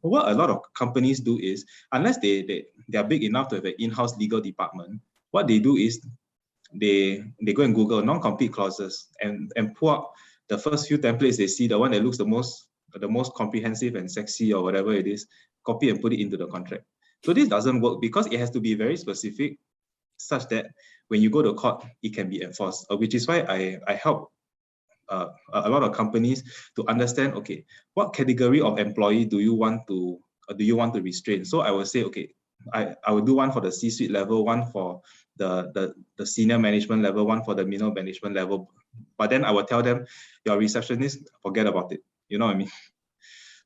what a lot of companies do is, unless they are big enough to have an in-house legal department, what they do is they go and Google non-compete clauses and pull up the first few templates they see, the one that looks the most comprehensive and sexy or whatever it is, copy and put it into the contract. So this doesn't work because it has to be very specific, such that when you go to court, it can be enforced, which is why I help a lot of companies to understand, what category of employee do you want to restrain? So I will say, I will do one for the C-suite level, one for the senior management level, one for the middle management level. But then I will tell them, your receptionist, forget about it. You know what I mean?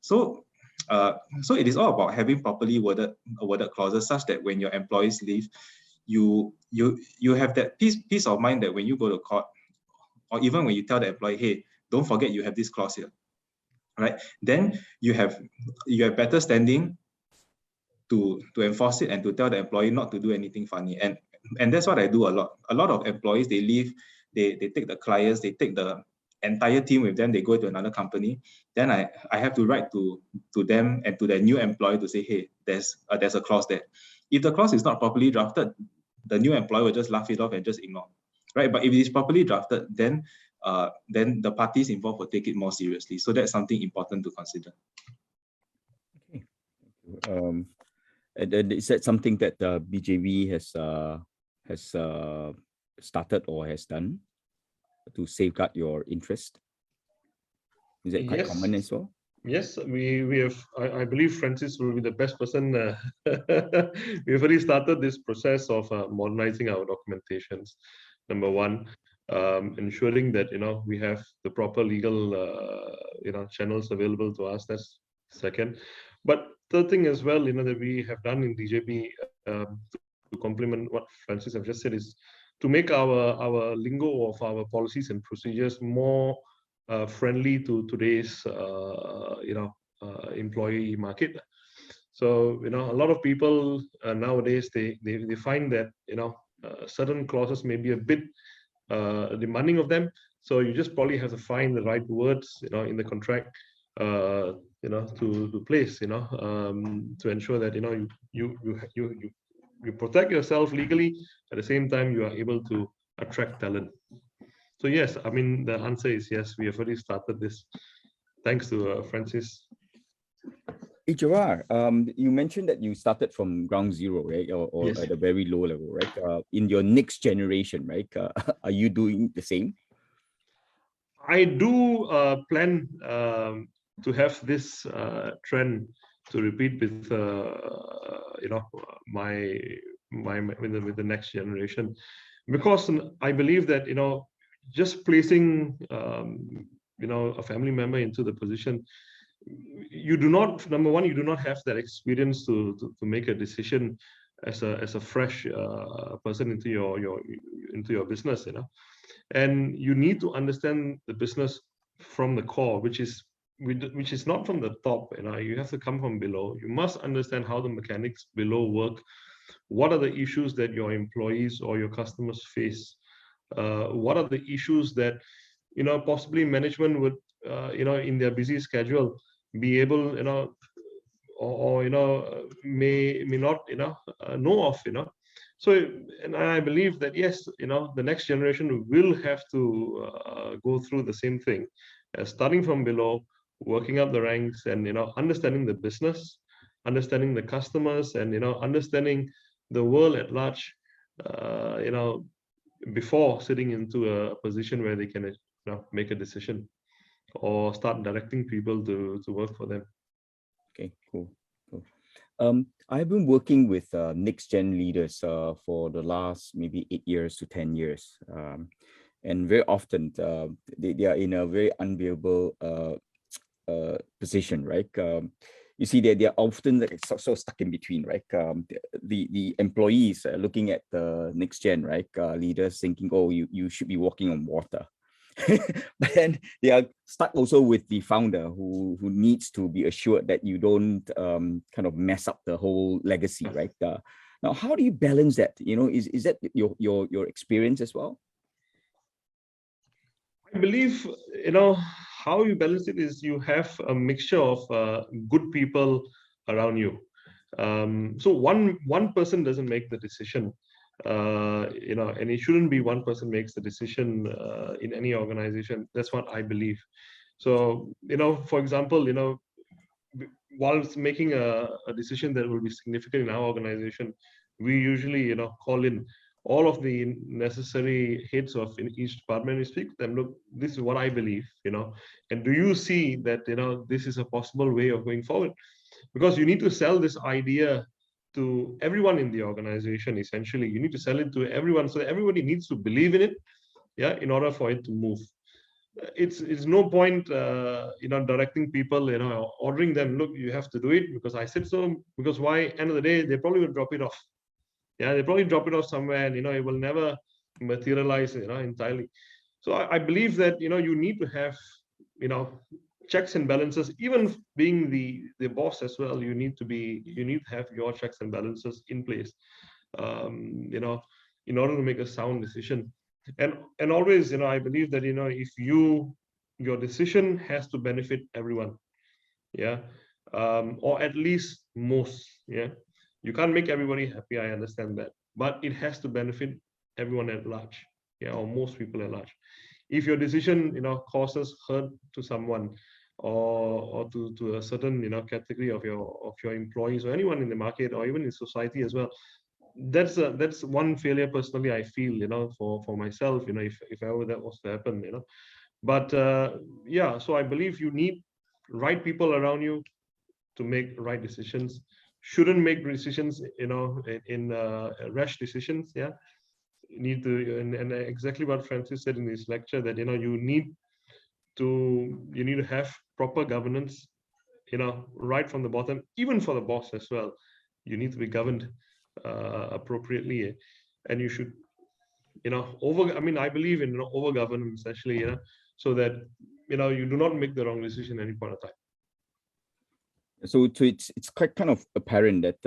So it is all about having properly worded clauses such that when your employees leave, you have that peace of mind that when you go to court, or even when you tell the employee, hey, don't forget you have this clause here, right? Then you have better standing to enforce it and to tell the employee not to do anything funny. And that's what I do a lot. A lot of employees, they leave, they take the clients, they take the entire team with them, they go to another company. Then I have to write to them and to their new employee to say, hey, there's a clause there. If the clause is not properly drafted, the new employee will just laugh it off and just ignore. Right, but if it is properly drafted, then the parties involved will take it more seriously. So that's something important to consider. Okay, and is that something that BJB has started or has done to safeguard your interest? Is that quite common as well? Yes, we have. I believe Francis will be the best person. We've already started this process of modernizing our documentations. Number one. ensuring that we have the proper legal channels available to us. That's second. But third thing as well, that we have done in DJB to complement what Francis have just said is to make our lingo of our policies and procedures more friendly to today's employee market. So a lot of people nowadays they find that certain clauses may be a bit demanding of them. So you just probably have to find the right words in the contract to place to ensure that you protect yourself legally, at the same time you are able to attract talent. So yes, I mean the answer is yes, we have already started this, thanks to Francis. Hey, Gerard, you mentioned that you started from ground zero, right? Or Yes. at a very low level, right? In your next generation, right? Are you doing the same? I do plan to have this trend to repeat with with the next generation, because I believe that just placing a family member into the position, you do not, number one, you do not have that experience to make a decision as a fresh person into your business, and you need to understand the business from the core, which is not from the top. You have to come from below. You must understand how the mechanics below work. What are the issues that your employees or your customers face? What are the issues that possibly management would in their busy schedule be able or may not know of. So, and I believe that yes, the next generation will have to go through the same thing, starting from below, working up the ranks, and understanding the business, understanding the customers, and understanding the world at large, before sitting into a position where they can make a decision or start directing people to work for them. Okay, cool. I've been working with next gen leaders for the last maybe 8 years to 10 years. And very often they are in a very unbearable position, right? You see that they're often like so stuck in between, right? The employees are looking at the next gen, right? Leaders thinking, oh, you should be walking on water. But then they are stuck also with the founder who needs to be assured that you don't kind of mess up the whole legacy, right? Now, how do you balance that? Is that your experience as well? I believe how you balance it is you have a mixture of good people around you. So one person doesn't make the decision. And it shouldn't be one person makes the decision in any organization. That's what I believe. So, for example, whilst making a decision that will be significant in our organization, we usually, call in all of the necessary heads of each department. We speak to them, look, this is what I believe, and do you see that, this is a possible way of going forward? Because you need to sell this idea to everyone in the organization. Essentially, you need to sell it to everyone, so everybody needs to believe in it, in order for it to move. It's no point directing people, ordering them, look, you have to do it because I said so. Because why? End of the day, they probably will drop it off. They probably drop it off somewhere, and it will never materialize entirely. So I believe that you need to have checks and balances. Even being the boss as well, you need to have your checks and balances in place, in order to make a sound decision. And always, I believe that if your decision has to benefit everyone, or at least most, you can't make everybody happy, I understand that, but it has to benefit everyone at large, or most people at large. If your decision causes hurt to someone, or to a certain category of your employees or anyone in the market or even in society as well, that's one failure personally I feel, for myself, if ever that was to happen, but so I believe you need right people around you to make right decisions. Shouldn't make decisions in rash decisions, need to, and exactly what Francis said in his lecture, that you need to have proper governance, right from the bottom, even for the boss as well. You need to be governed appropriately, and you should, I believe in over governance actually, so that you do not make the wrong decision at any point of time. So it's quite kind of apparent that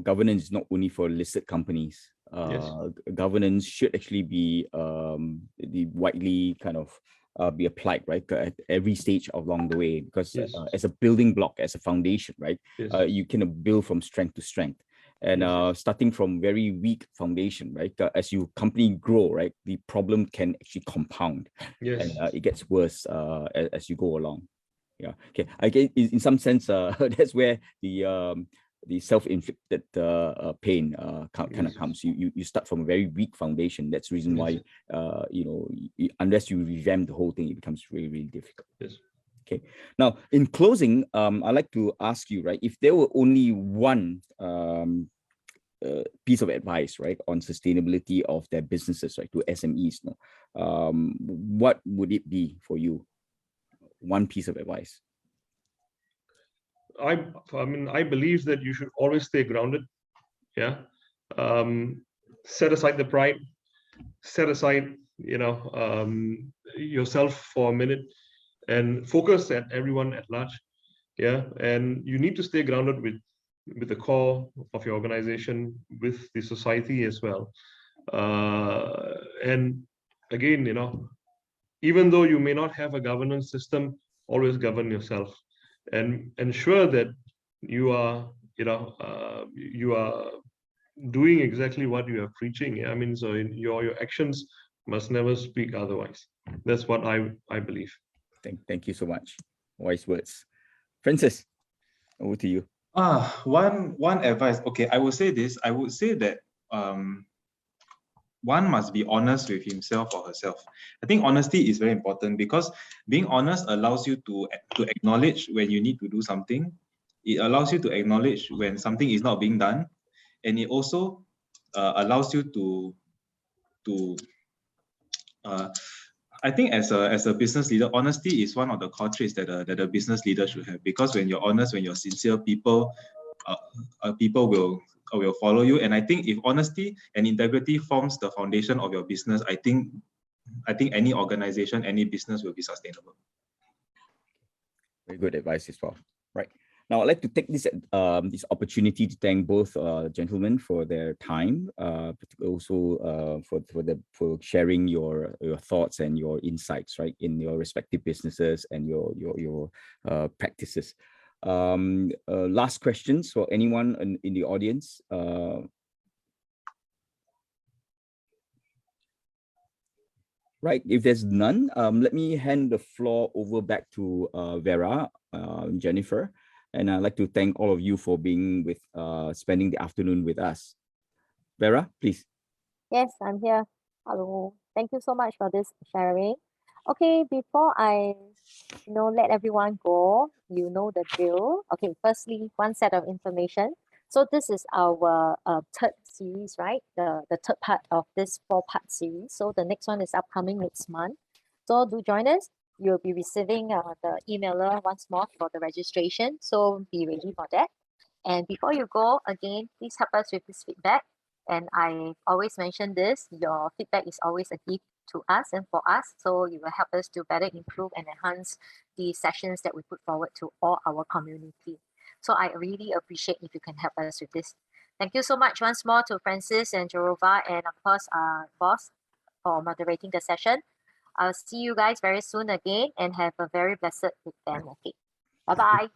governance is not only for listed companies. Yes. Governance should actually be widely kind of be applied, right, at every stage along the way, because Yes. as a building block, as a foundation, right, Yes. you can build from strength to strength. And Yes. starting from very weak foundation, right, as your company grow, right, the problem can actually compound. Yes. And it gets worse as you go along. Yeah. Okay. I guess in some sense, that's where the self-inflicted pain kind of comes. You start from a very weak foundation. That's the reason why unless you revamp the whole thing, it becomes really, really difficult. Yes. Okay. Now, in closing, I'd like to ask you, right, if there were only one piece of advice, right, on sustainability of their businesses, right, to SMEs, what would it be for you? One piece of advice. I believe that you should always stay grounded. Yeah. Set aside the pride, set aside, yourself for a minute, and focus at everyone at large. Yeah. And you need to stay grounded with the core of your organization, with the society as well. And again, even though you may not have a governance system, always govern yourself and ensure that you are, you are doing exactly what you are preaching. I mean, so your actions must never speak otherwise. That's what I believe. Thank you so much. Wise words. Francis, over to you. One advice. Okay, I would say this. I would say that one must be honest with himself or herself. I think honesty is very important, because being honest allows you to acknowledge when you need to do something. It allows you to acknowledge when something is not being done, and it also allows you to I think as a business leader, honesty is one of the core traits that a business leader should have, because when you're honest, when you're sincere, people will follow you. And I think if honesty and integrity forms the foundation of your business, I think any organization, any business will be sustainable. Very good advice as well. Right. Now, I'd like to take this opportunity to thank both gentlemen for their time, but also for sharing your thoughts and your insights, right, in your respective businesses and your practices. Last questions for anyone in the audience. Right, if there's none, let me hand the floor over back to Vera, Jennifer, and I'd like to thank all of you for being with, spending the afternoon with us. Vera, please. Yes, I'm here. Hello. Thank you so much for this sharing. Okay, before I let everyone go, you know the drill. Okay, firstly, one set of information. So this is our third series, right? The third part of this 4-part series. So the next one is upcoming next month. So do join us. You'll be receiving the emailer once more for the registration. So be ready for that. And before you go, again, please help us with this feedback. And I always mention this, your feedback is always a gift to us and for us. So you will help us to better improve and enhance the sessions that we put forward to all our community. So I really appreciate if you can help us with this. Thank you so much once more to Francis and Jorova, and of course, Boss, for moderating the session. I'll see you guys very soon again, and have a very blessed weekend. Okay. Bye-bye.